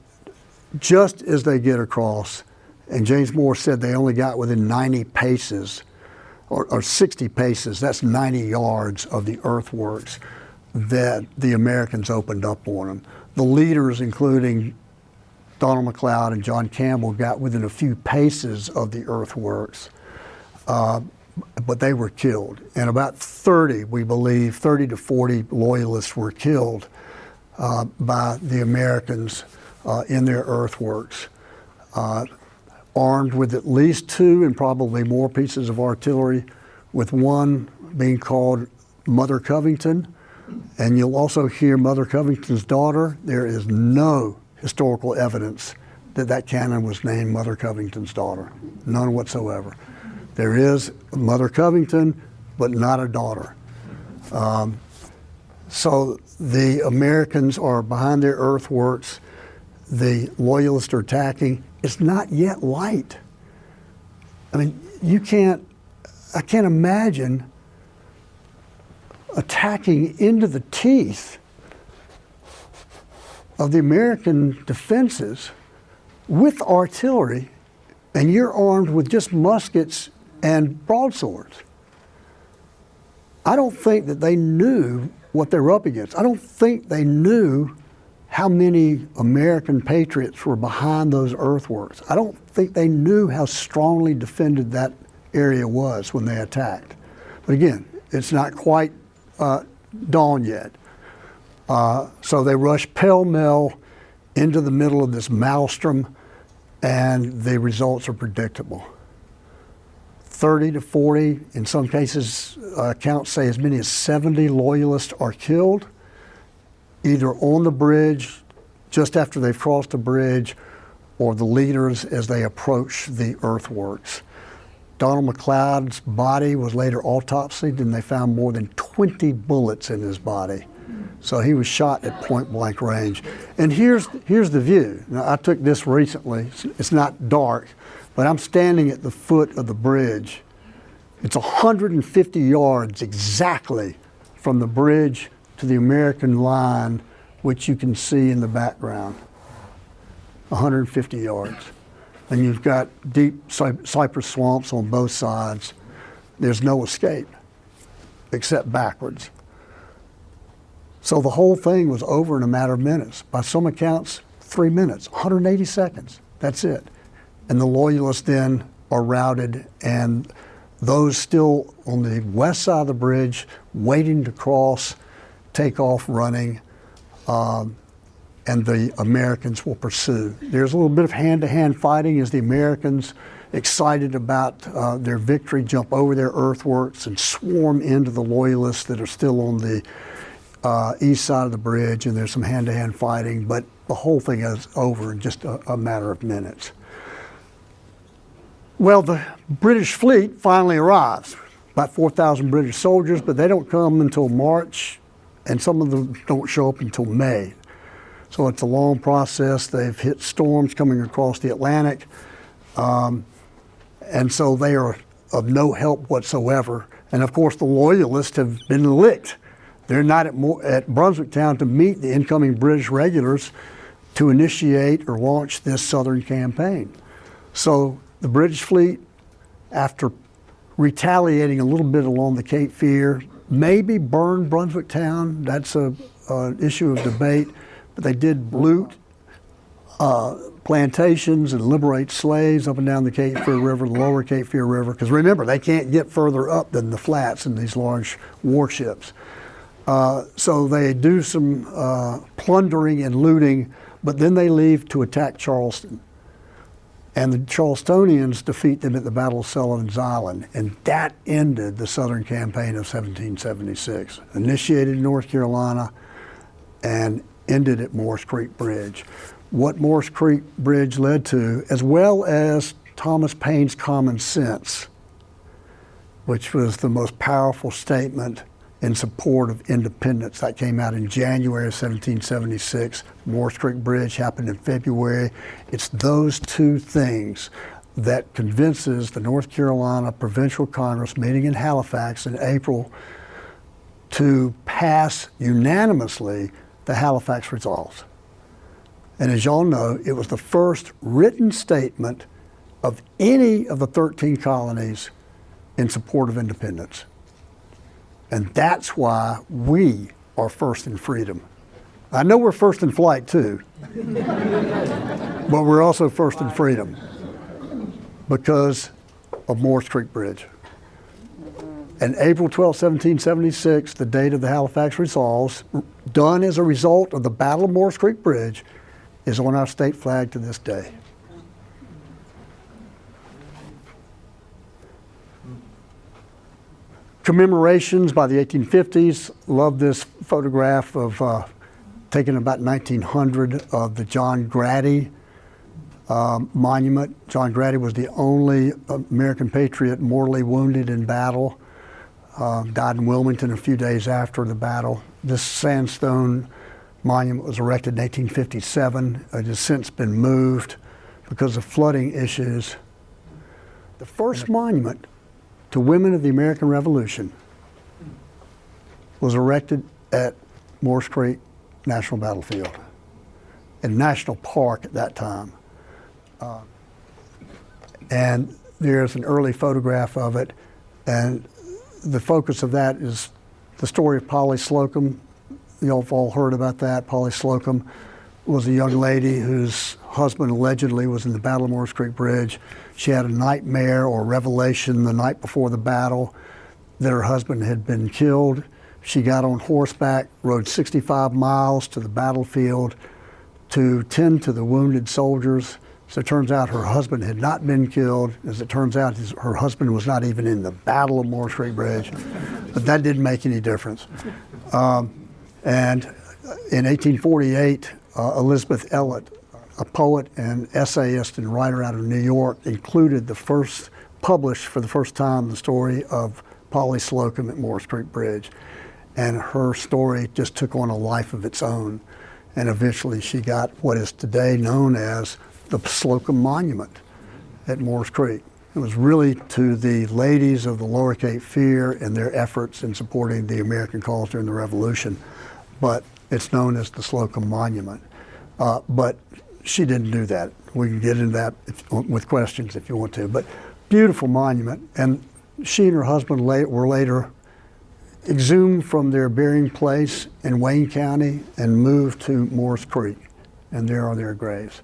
just as they get across, and James Moore said they only got within 90 paces, or 60 paces, that's 90 yards of the earthworks, that the Americans opened up on them. The leaders, including Donald McLeod and John Campbell, got within a few paces of the earthworks. But they were killed. And about 30, we believe, 30 to 40 Loyalists were killed by the Americans in their earthworks, armed with at least 2 and probably more pieces of artillery, with one being called Mother Covington. And you'll also hear Mother Covington's daughter. There is no historical evidence that that cannon was named Mother Covington's daughter, none whatsoever. There is Mother Covington, but not a daughter. So the Americans are behind their earthworks. The Loyalists are attacking. It's not yet light. I mean, I can't imagine attacking into the teeth of the American defenses with artillery, and you're armed with just muskets and broadswords. I don't think that they knew what they were up against. I don't think they knew how many American patriots were behind those earthworks. I don't think they knew how strongly defended that area was when they attacked. But again, it's not quite dawn yet. So they rush pell-mell into the middle of this maelstrom, and the results are predictable. 30 to 40, in some cases, accounts say as many as 70 Loyalists are killed, either on the bridge, just after they've crossed the bridge, or the leaders as they approach the earthworks. Donald McLeod's body was later autopsied, and they found more than 20 bullets in his body. So he was shot at point blank range. And here's the view. Now, I took this recently. It's not dark, but I'm standing at the foot of the bridge. It's 150 yards exactly from the bridge to the American line, which you can see in the background. 150 yards. And you've got deep cypress swamps on both sides. There's no escape except backwards. So the whole thing was over in a matter of minutes. By some accounts, 3 minutes, 180 seconds. That's it. And the Loyalists then are routed, and those still on the west side of the bridge waiting to cross take off running, and the Americans will pursue. There's a little bit of hand-to-hand fighting as the Americans excited about their victory, jump over their earthworks and swarm into the Loyalists that are still on the east side of the bridge, and there's some hand-to-hand fighting, but the whole thing is over in just a matter of minutes. Well, the British fleet finally arrives, about 4,000 British soldiers, but they don't come until March, and some of them don't show up until May. So it's a long process. They've hit storms coming across the Atlantic, and so they are of no help whatsoever. And of course, the Loyalists have been licked. They're not at Brunswick Town to meet the incoming British regulars to initiate or launch this southern campaign. So the British fleet, after retaliating a little bit along the Cape Fear, maybe burned Brunswick Town. That's an issue of debate. But they did loot plantations and liberate slaves up and down the Cape Fear River, the lower Cape Fear River, because remember, they can't get further up than the flats in these large warships. So they do some plundering and looting, but then they leave to attack Charleston. And the Charlestonians defeat them at the Battle of Sullivan's Island, and that ended the Southern Campaign of 1776, initiated in North Carolina and ended at Morris Creek Bridge. What Morris Creek Bridge led to, as well as Thomas Paine's Common Sense, which was the most powerful statement in support of independence. That came out in January of 1776. Morris Creek Bridge happened in February. It's those two things that convinces the North Carolina Provincial Congress meeting in Halifax in April to pass unanimously the Halifax Resolves. And as y'all know, it was the first written statement of any of the 13 colonies in support of independence. And that's why we are first in freedom. I know we're first in flight too, but we're also first in freedom because of Morris Creek Bridge. And April 12, 1776, the date of the Halifax Resolves, done as a result of the Battle of Morris Creek Bridge, is on our state flag to this day. Commemorations by the 1850s. Love this photograph of taken about 1900 of the John Grady monument. John Grady was the only American patriot mortally wounded in battle. Died in Wilmington a few days after the battle. This sandstone monument was erected in 1857. It has since been moved because of flooding issues. The first monument to women of the American Revolution was erected at Morris Creek National Battlefield and National Park at that time. And there's an early photograph of it, and the focus of that is the story of Polly Slocum. Y'all have all heard about that. Polly Slocum was a young lady whose husband allegedly was in the Battle of Morris Creek Bridge. She had a nightmare or revelation the night before the battle that her husband had been killed. She got on horseback, rode 65 miles to the battlefield to tend to the wounded soldiers. So it turns out her husband had not been killed. As it turns out, her husband was not even in the Battle of Morris Creek Bridge, but that didn't make any difference. And in 1848, Elizabeth Elliot, a poet and essayist and writer out of New York, published for the first time the story of Polly Slocum at Morris Creek Bridge. And her story just took on a life of its own. And eventually she got what is today known as the Slocum Monument at Morris Creek. It was really to the ladies of the Lower Cape Fear and their efforts in supporting the American cause during the Revolution. But it's known as the Slocum Monument. But she didn't do that. We can get into that with questions if you want to. But beautiful monument. And she and her husband were later exhumed from their burying place in Wayne County and moved to Morris Creek. And there are their graves.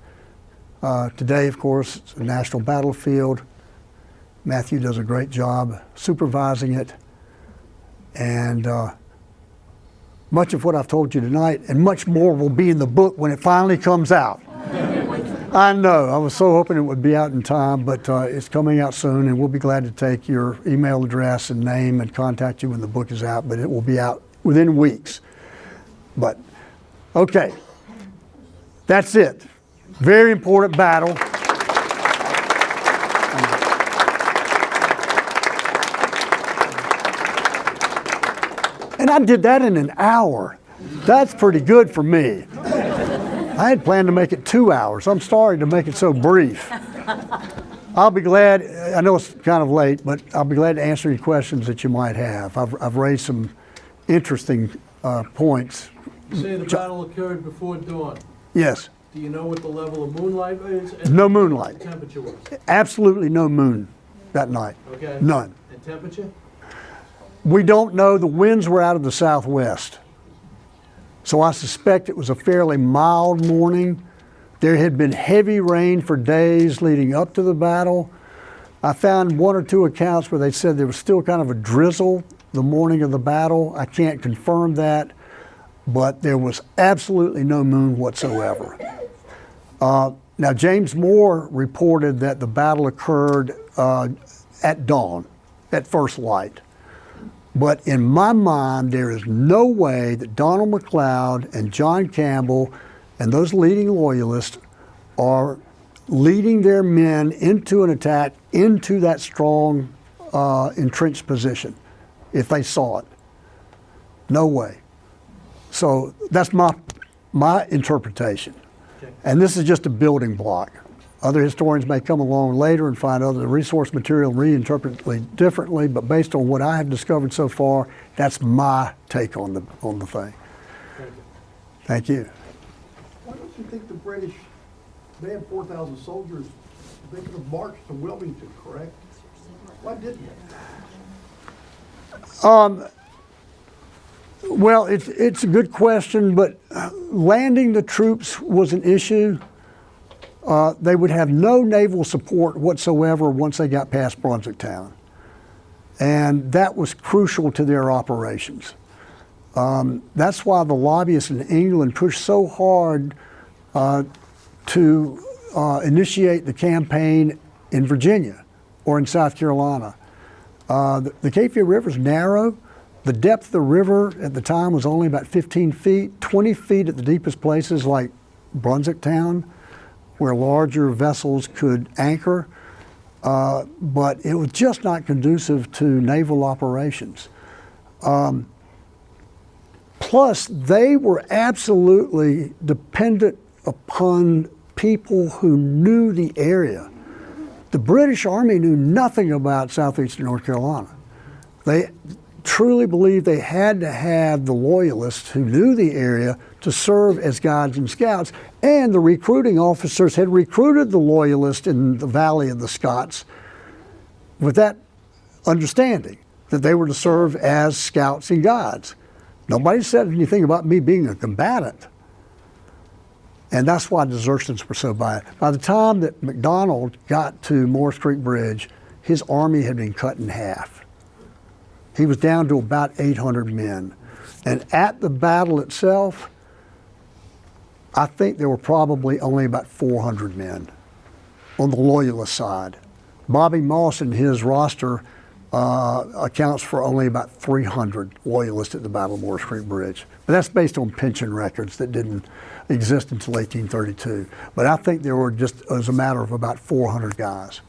Today, of course, it's a national battlefield. Matthew does a great job supervising it. And much of what I've told you tonight and much more will be in the book when it finally comes out. I know. I was so hoping it would be out in time, but it's coming out soon, and we'll be glad to take your email address and name and contact you when the book is out, but it will be out within weeks. But, okay. That's it. Very important battle. And I did that in an hour. That's pretty good for me. I had planned to make it 2 hours. I'm sorry to make it so brief. I'll be glad, I know it's kind of late, but I'll be glad to answer any questions that you might have. I've raised some interesting points. You say the battle occurred before dawn. Yes. Do you know what the level of moonlight is? And No what moonlight. the temperature was? Absolutely no moon that night. Okay. None. And temperature? We don't know. The winds were out of the southwest. So I suspect it was a fairly mild morning. There had been heavy rain for days leading up to the battle. I found one or two accounts where they said there was still kind of a drizzle the morning of the battle. I can't confirm that, but there was absolutely no moon whatsoever. Now, James Moore reported that the battle occurred at dawn, at first light. But in my mind, there is no way that Donald McLeod and John Campbell and those leading loyalists are leading their men into an attack into that strong entrenched position if they saw it. No way. So that's my interpretation. Okay. And this is just a building block. Other historians may come along later and find other resource material and reinterpret it differently, but based on what I have discovered so far, that's my take on the thing. Thank you. Thank you. Why don't you think the British, they had 4,000 soldiers, they could have marched to Wilmington, correct? Why didn't they? Well, it's a good question, but landing the troops was an issue. They would have no naval support whatsoever once they got past Brunswicktown. And that was crucial to their operations. That's why the lobbyists in England pushed so hard to initiate the campaign in Virginia or in South Carolina. The Cape Fear River is narrow. The depth of the river at the time was only about 15 feet, 20 feet at the deepest places like Brunswicktown, where larger vessels could anchor, but it was just not conducive to naval operations. Plus, they were absolutely dependent upon people who knew the area. The British Army knew nothing about southeastern North Carolina. They truly believed they had to have the loyalists who knew the area to serve as guides and scouts, and the recruiting officers had recruited the loyalists in the Valley of the Scots with that understanding that they were to serve as scouts and guides. Nobody said anything about me being a combatant. And that's why desertions were so bad. By the time that McDonald got to Morris Creek Bridge, his army had been cut in half. He was down to about 800 men. And at the battle itself, I think there were probably only about 400 men on the loyalist side. Bobby Moss and his roster accounts for only about 300 loyalists at the Battle of Morris Creek Bridge. But that's based on pension records that didn't exist until 1832. But I think there were just, as a matter of about 400 guys.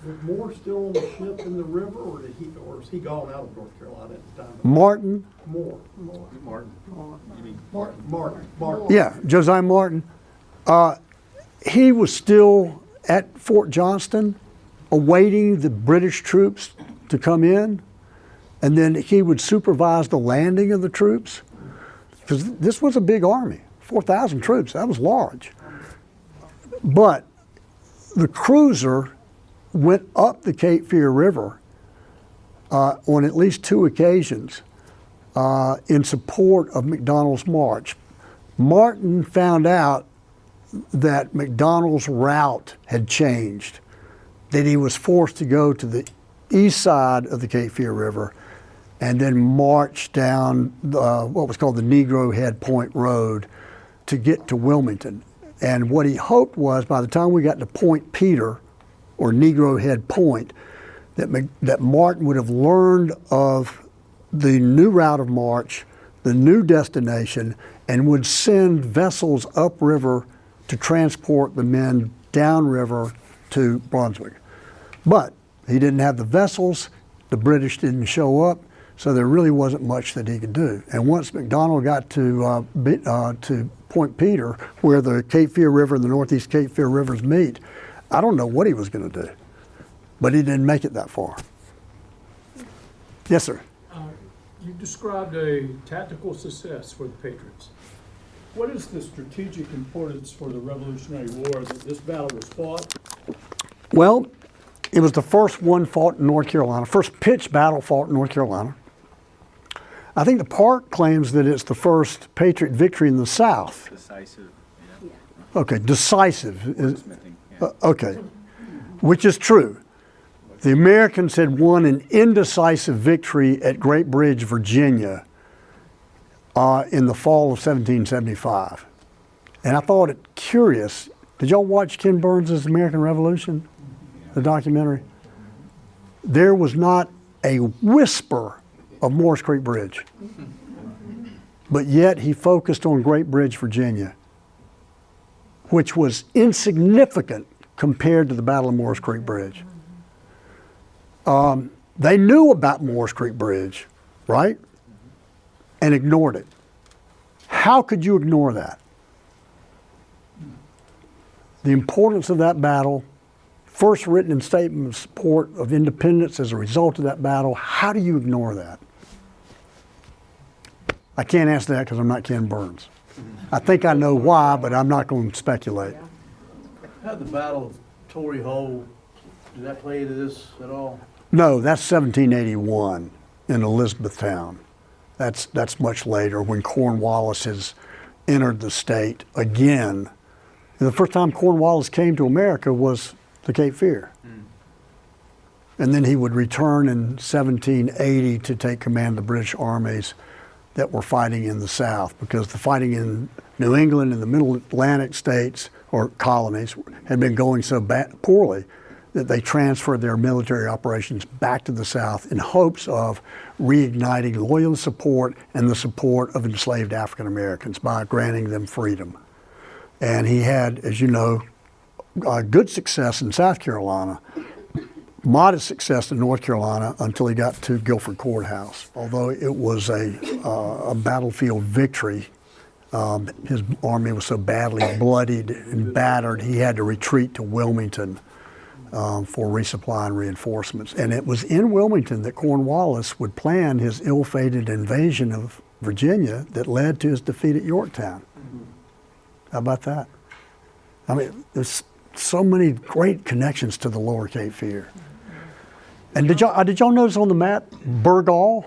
Was Moore still on the ship in the river, or is he gone out of North Carolina at the time? Martin, Martin. yeah, Josiah Martin, he was still at Fort Johnston awaiting the British troops to come in, and then he would supervise the landing of the troops, because this was a big army, 4,000 troops, that was large. But the cruiser went up the Cape Fear River on at least 2 occasions in support of McDonald's march. Martin found out that McDonald's route had changed, that he was forced to go to the east side of the Cape Fear River and then march down what was called the Negro Head Point Road to get to Wilmington. And what he hoped was by the time we got to Point Peter, or Negro Head Point, that Martin would have learned of the new route of march, the new destination, and would send vessels upriver to transport the men downriver to Brunswick. But he didn't have the vessels, the British didn't show up, so there really wasn't much that he could do. And once McDonald got to Point Peter, where the Cape Fear River and the Northeast Cape Fear Rivers meet, I don't know what he was going to do, but he didn't make it that far. Yes, sir. You described a tactical success for the Patriots. What is the strategic importance for the Revolutionary War that this battle was fought? Well, it was the first one fought in North Carolina, first pitched battle fought in North Carolina. I think the Park claims that it's the first Patriot victory in the South. Decisive, yeah. Okay, decisive. Wordsmithing, yeah. Okay, which is true. The Americans had won an indecisive victory at Great Bridge, Virginia, in the fall of 1775. And I thought it curious. Did y'all watch Ken Burns' American Revolution, the documentary? There was not a whisper of Morris Creek Bridge. But yet he focused on Great Bridge, Virginia, which was insignificant compared to the Battle of Morris Creek Bridge. They knew about Morris Creek Bridge, right? And ignored it. How could you ignore that? The importance of that battle, first written in statement of support of independence as a result of that battle, how do you ignore that? I can't answer that because I'm not Ken Burns. I think I know why, but I'm not going to speculate. How the Battle of Tory Hole, did that play into this at all? No, that's 1781 in Elizabethtown. That's much later when Cornwallis has entered the state again. And the first time Cornwallis came to America was the Cape Fear. And then he would return in 1780 to take command of the British armies that were fighting in the South, because the fighting in New England and the Middle Atlantic states, or colonies, had been going so poorly that they transferred their military operations back to the South in hopes of reigniting loyalist support and the support of enslaved African Americans by granting them freedom. And he had, as you know, good success in South Carolina, modest success in North Carolina until he got to Guilford Courthouse. Although it was a battlefield victory, his army was so badly bloodied and battered, he had to retreat to Wilmington for resupply and reinforcements. And it was in Wilmington that Cornwallis would plan his ill-fated invasion of Virginia that led to his defeat at Yorktown. How about that? I mean, there's so many great connections to the Lower Cape Fear. And did y'all notice on the map, Burgall?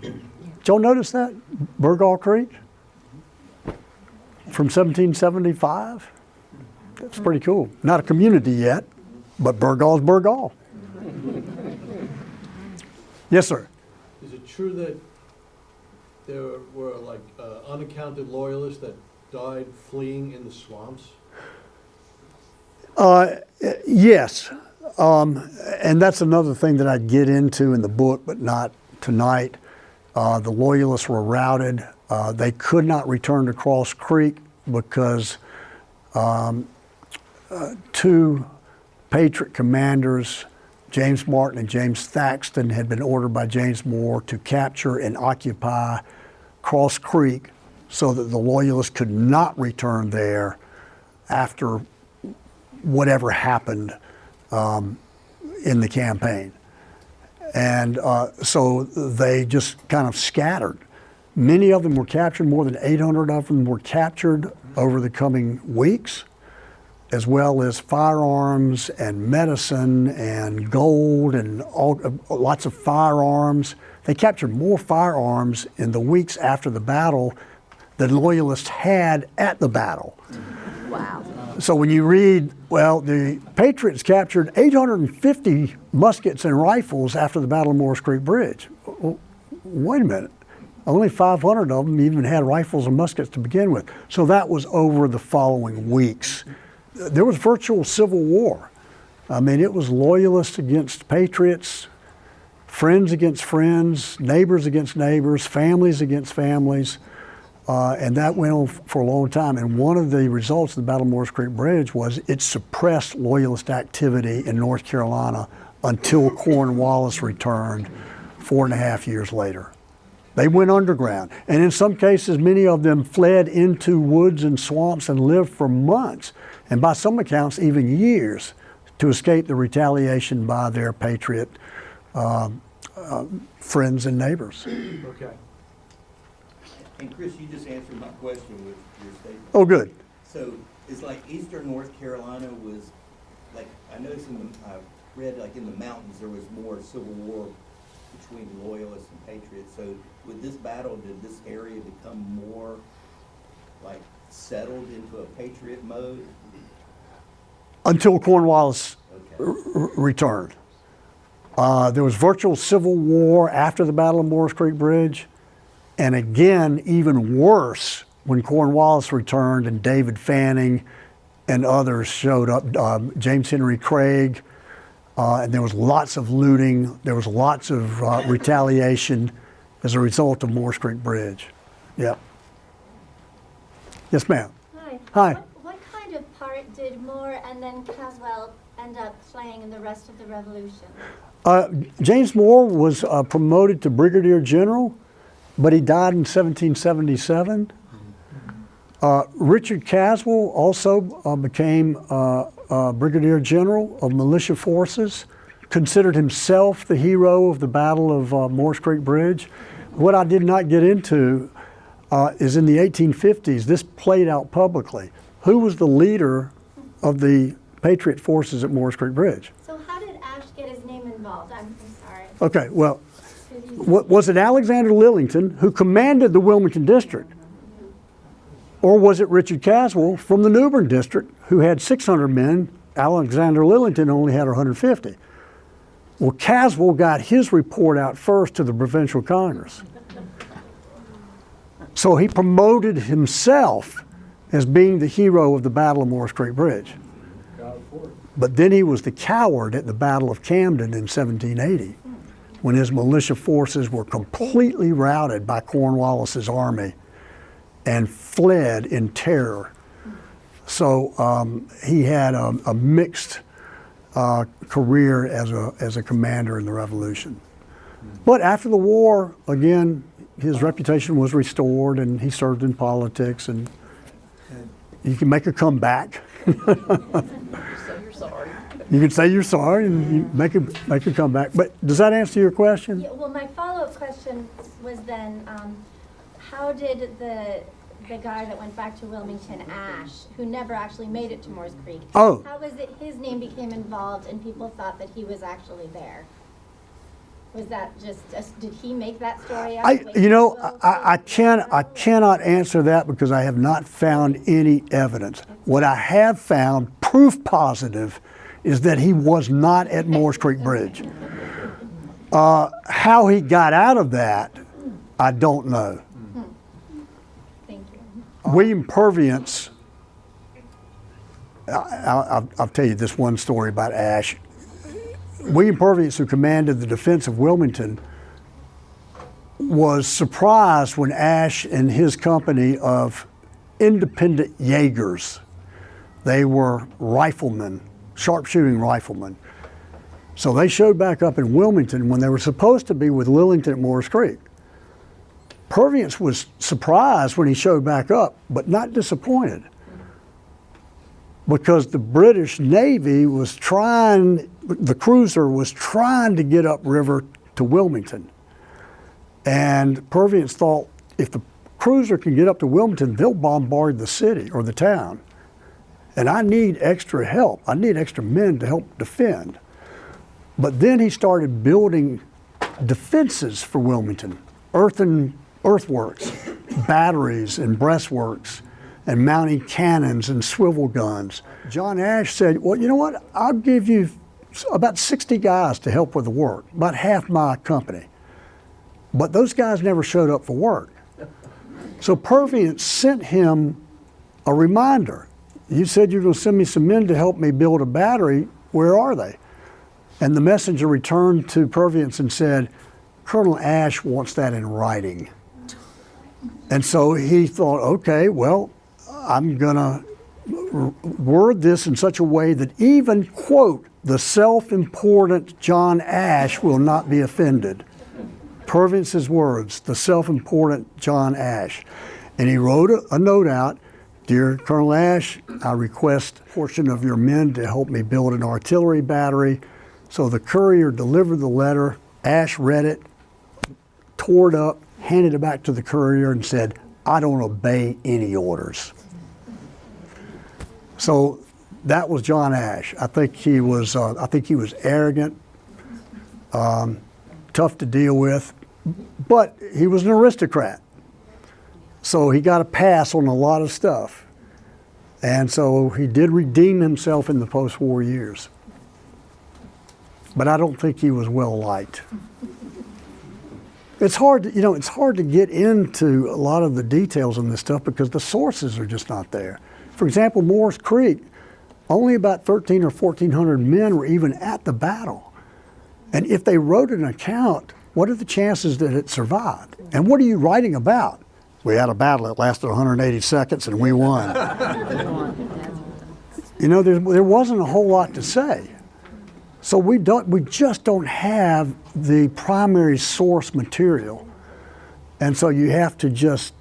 Did y'all notice that? Burgall Creek? From 1775? That's pretty cool. Not a community yet, but Burgall's Burgall. Yes, sir. Is it true that there were like unaccounted loyalists that died fleeing in the swamps? Yes. And that's another thing that I get into in the book, but not tonight. The Loyalists were routed. They could not return to Cross Creek because two Patriot commanders, James Martin and James Thaxton, had been ordered by James Moore to capture and occupy Cross Creek so that the Loyalists could not return there after whatever happened in the campaign. And so they just kind of scattered. Many of them were captured, more than 800 of them were captured over the coming weeks, as well as firearms and medicine and gold and lots of firearms. They captured more firearms in the weeks after the battle than Loyalists had at the battle. Wow. So when you read, well, the Patriots captured 850 muskets and rifles after the Battle of Morris Creek Bridge. Well, wait a minute. only 500 of them even had rifles and muskets to begin with. So that was over the following weeks. There was virtual civil war. I mean, it was loyalists against patriots, friends against friends, neighbors against neighbors, families against families. And that went on for a long time. And one of the results of the Battle of Moores Creek Bridge was it suppressed loyalist activity in North Carolina until Cornwallis returned 4.5 years later. They went underground. And in some cases, many of them fled into woods and swamps and lived for months, and by some accounts, even years, to escape the retaliation by their patriot friends and neighbors. Okay. And Chris, you just answered my question with your statement. Oh, good. So it's like Eastern North Carolina was, like, I noticed I read like in the mountains there was more civil war between loyalists and patriots. So with this battle, did this area become more like settled into a patriot mode? Until Cornwallis Okay. returned. There was virtual civil war after the Battle of Moores Creek Bridge, and again, even worse when Cornwallis returned and David Fanning and others showed up, James Henry Craig, and there was lots of looting, there was lots of retaliation as a result of Moores Creek Bridge. Yep. Yes, ma'am. Hi. Hi. What kind of part did Moore and then Caswell end up playing in the rest of the Revolution? James Moore was promoted to Brigadier General, but he died in 1777. Richard Caswell also became Brigadier General of Militia Forces, considered himself the hero of the Battle of Moores Creek Bridge. What I did not get into is in the 1850s, this played out publicly. Who was the leader of the Patriot forces at Moores Creek Bridge? So how did Ash get his name involved? I'm sorry. Okay, well, was it Alexander Lillington, who commanded the Wilmington district? Or was it Richard Caswell from the New Bern district, who had 600 men? Alexander Lillington only had 150. Well, Caswell got his report out first to the Provincial Congress. So he promoted himself as being the hero of the Battle of Moores Creek Bridge. But then he was the coward at the Battle of Camden in 1780, when his militia forces were completely routed by Cornwallis's army and fled in terror. So he had a mixed career as a commander in the Revolution. But after the war, again, his reputation was restored, and he served in politics, and you can make a comeback. You can say you're sorry and you make a comeback. But does that answer your question? Yeah, well, my follow-up question was then, how did the guy that went back to Wilmington, Ash, who never actually made it to Moores Creek, Oh. how was it his name became involved and people thought that he was actually there? Was that just, did he make that story up? I cannot answer that because I have not found any evidence. What I have found, proof positive, is that he was not at Moores Creek Bridge. How he got out of that, I don't know. Thank you. William Purviance, I'll tell you this one story about Ash. William Purviance, who commanded the defense of Wilmington, was surprised when Ash and his company of independent Jaegers, they were riflemen, sharpshooting riflemen. So they showed back up in Wilmington when they were supposed to be with Lillington at Moores Creek. Purviance was surprised when he showed back up, but not disappointed, because the British Navy was the cruiser was trying to get upriver to Wilmington. And Purviance thought, if the cruiser can get up to Wilmington, they'll bombard the city or the town. And I need extra help. I need extra men to help defend. But then he started building defenses for Wilmington, earthworks, batteries and breastworks, and mounting cannons and swivel guns. John Ash said, well, you know what? I'll give you about 60 guys to help with the work, about half my company. But those guys never showed up for work. So Purviance sent him a reminder. You said you're going to send me some men to help me build a battery. Where are they? And the messenger returned to Purviance and said, Colonel Ash wants that in writing. And so he thought, okay, well, I'm going to word this in such a way that even, quote, the self-important John Ash will not be offended. Purviance's words, the self-important John Ash. And he wrote a note out, Dear Colonel Ash, I request a portion of your men to help me build an artillery battery. So the courier delivered the letter, Ash read it, tore it up, handed it back to the courier and said, I don't obey any orders. So that was John Ash. I think he was arrogant, tough to deal with, but he was an aristocrat. So he got a pass on a lot of stuff. And so he did redeem himself in the post-war years. But I don't think he was well liked. It's hard to get into a lot of the details on this stuff because the sources are just not there. For example, Moore's Creek, only about 1,300 or 1,400 men were even at the battle. And if they wrote an account, what are the chances that it survived? And what are you writing about? We had a battle that lasted 180 seconds and we won. There wasn't a whole lot to say. So we just don't have the primary source material. And so you have to just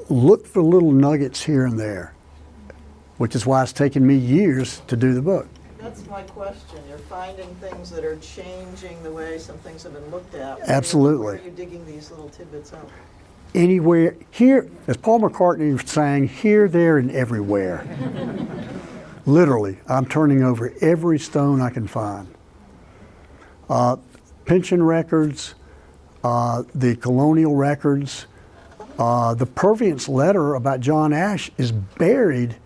look for little nuggets here and there, which is why it's taken me years to do the book. That's my question. You're finding things that are changing the way some things have been looked at. Absolutely. Where are you digging these little tidbits up? Anywhere, here, as Paul McCartney sang, here, there, and everywhere. Literally, I'm turning over every stone I can find. Pension records, the colonial records, the Purviance letter about John Ash is buried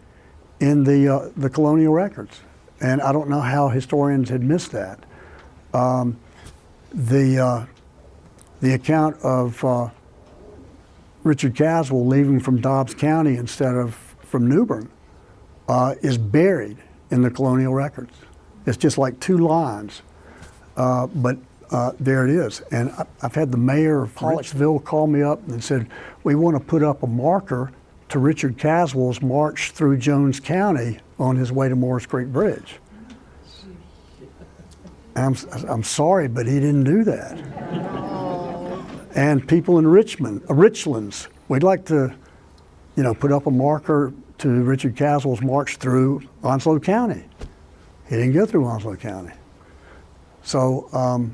in the colonial records. And I don't know how historians had missed that. The account of Richard Caswell leaving from Dobbs County instead of from New Bern is buried in the colonial records. It's just like 2 lines, but there it is. And I've had the mayor of Pollocksville call me up and said, we want to put up a marker to Richard Caswell's march through Jones County on his way to Morris Creek Bridge. And I'm sorry, but he didn't do that. And people in Richlands, we'd like to, put up a marker to Richard Caswell's march through Onslow County. He didn't go through Onslow County. So,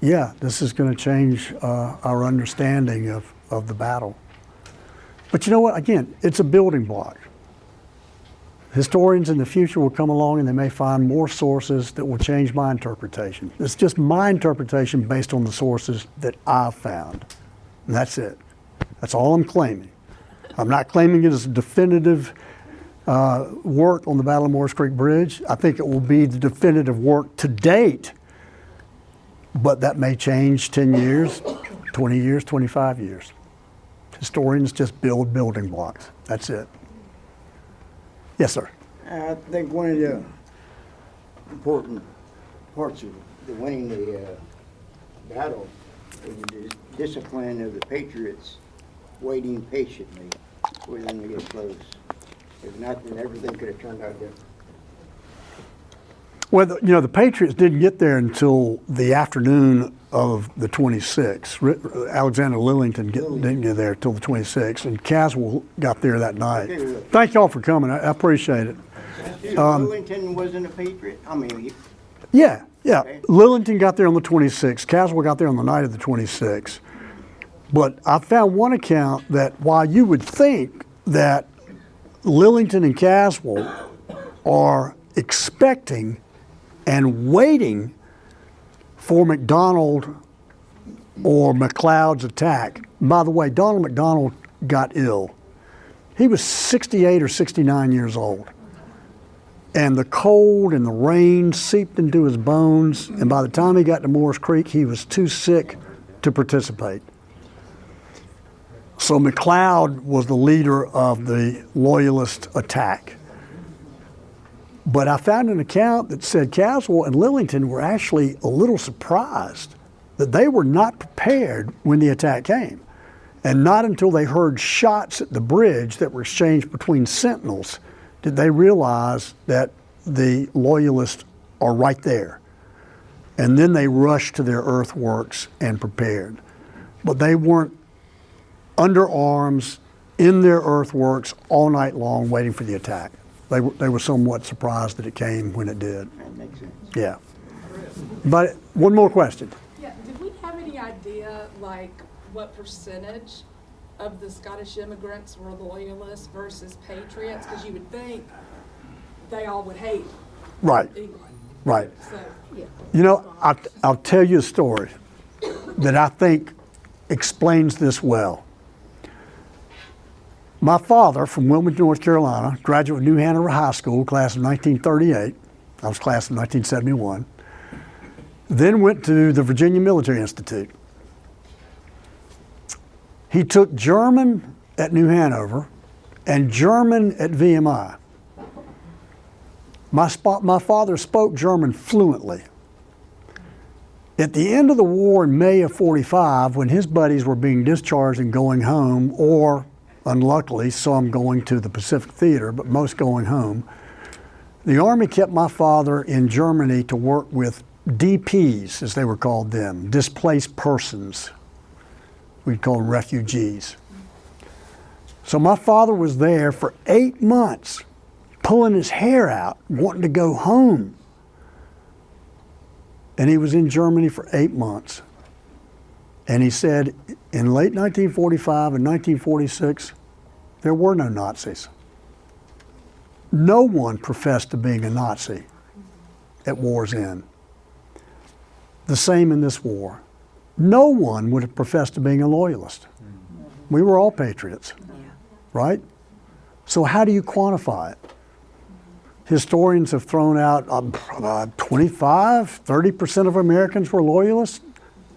this is going to change our understanding of the battle. But you know what? Again, it's a building block. Historians in the future will come along and they may find more sources that will change my interpretation. It's just my interpretation based on the sources that I've found. And that's it. That's all I'm claiming. I'm not claiming it as a definitive work on the Battle of Morris Creek Bridge. I think it will be the definitive work to date, but that may change 10 years, 20 years, 25 years. Historians just build building blocks. That's it. Yes, sir. I think one of the important parts of the winning the battle was the discipline of the Patriots waiting patiently for them to get close. If not, then everything could have turned out different. Well, the Patriots didn't get there until the afternoon of the 26th. Alexander Lillington didn't get there until the 26th, and Caswell got there that night. Thank y'all for coming. I appreciate it. Lillington wasn't a Patriot? Yeah. Okay. Lillington got there on the 26th. Caswell got there on the night of the 26th. But I found one account that while you would think that Lillington and Caswell are expecting and waiting for McDonald or McLeod's attack. By the way, Donald McDonald got ill. He was 68 or 69 years old. And the cold and the rain seeped into his bones. And by the time he got to Morris Creek, he was too sick to participate. So McLeod was the leader of the Loyalist attack. But I found an account that said Caswell and Lillington were actually a little surprised that they were not prepared when the attack came. And not until they heard shots at the bridge that were exchanged between sentinels did they realize that the Loyalists are right there. And then they rushed to their earthworks and prepared. But they weren't under arms in their earthworks all night long waiting for the attack. They were somewhat surprised that it came when it did. That makes sense. Yeah. But one more question. Yeah, did we have any idea, like, what percentage of the Scottish immigrants were loyalists versus patriots? Because you would think they all would hate Right, England. right. So, yeah. You know, I'll tell you a story that I think explains this well. My father from Wilmington, North Carolina, graduate of New Hanover High School, class of 1938. I was class of 1971. Then went to the Virginia Military Institute. He took German at New Hanover and German at VMI. My father spoke German fluently. At the end of the war in May of '45, when his buddies were being discharged and going home, or unluckily some going to the Pacific Theater, but most going home, the Army kept my father in Germany to work with DPs, as they were called then, displaced persons. We'd call them refugees. So my father was there for 8 months, pulling his hair out, wanting to go home. And he was in Germany for 8 months. And he said in late 1945 and 1946, there were no Nazis. No one professed to being a Nazi at war's end. The same in this war. No one would have professed to being a loyalist. We were all patriots, right? So how do you quantify it? Historians have thrown out 25, 30% of Americans were loyalists.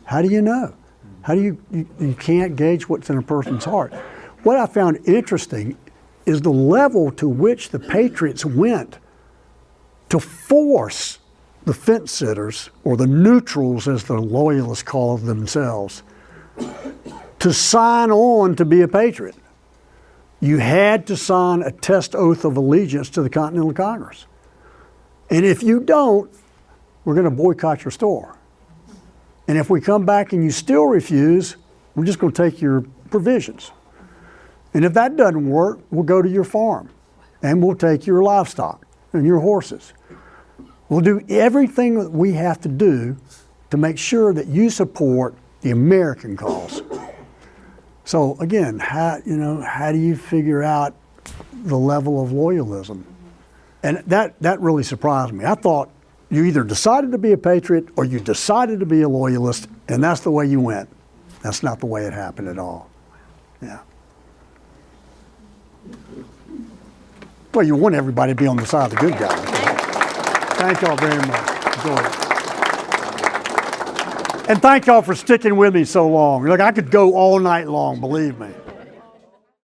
How do you know? How do you can't gauge what's in a person's heart. What I found interesting is the level to which the Patriots went to force the fence sitters, or the neutrals as the loyalists call themselves, to sign on to be a patriot. You had to sign a test oath of allegiance to the Continental Congress. And if you don't, we're going to boycott your store. And if we come back and you still refuse, we're just going to take your provisions. And if that doesn't work, we'll go to your farm and we'll take your livestock and your horses. We'll do everything that we have to do to make sure that you support the American cause. So again, how do you figure out the level of loyalism? And that really surprised me. I thought you either decided to be a patriot or you decided to be a loyalist, and that's the way you went. That's not the way it happened at all. Yeah. Well, you want everybody to be on the side of the good guys. Thank y'all very much. Enjoy it. And thank y'all for sticking with me so long. Look, I could go all night long, believe me.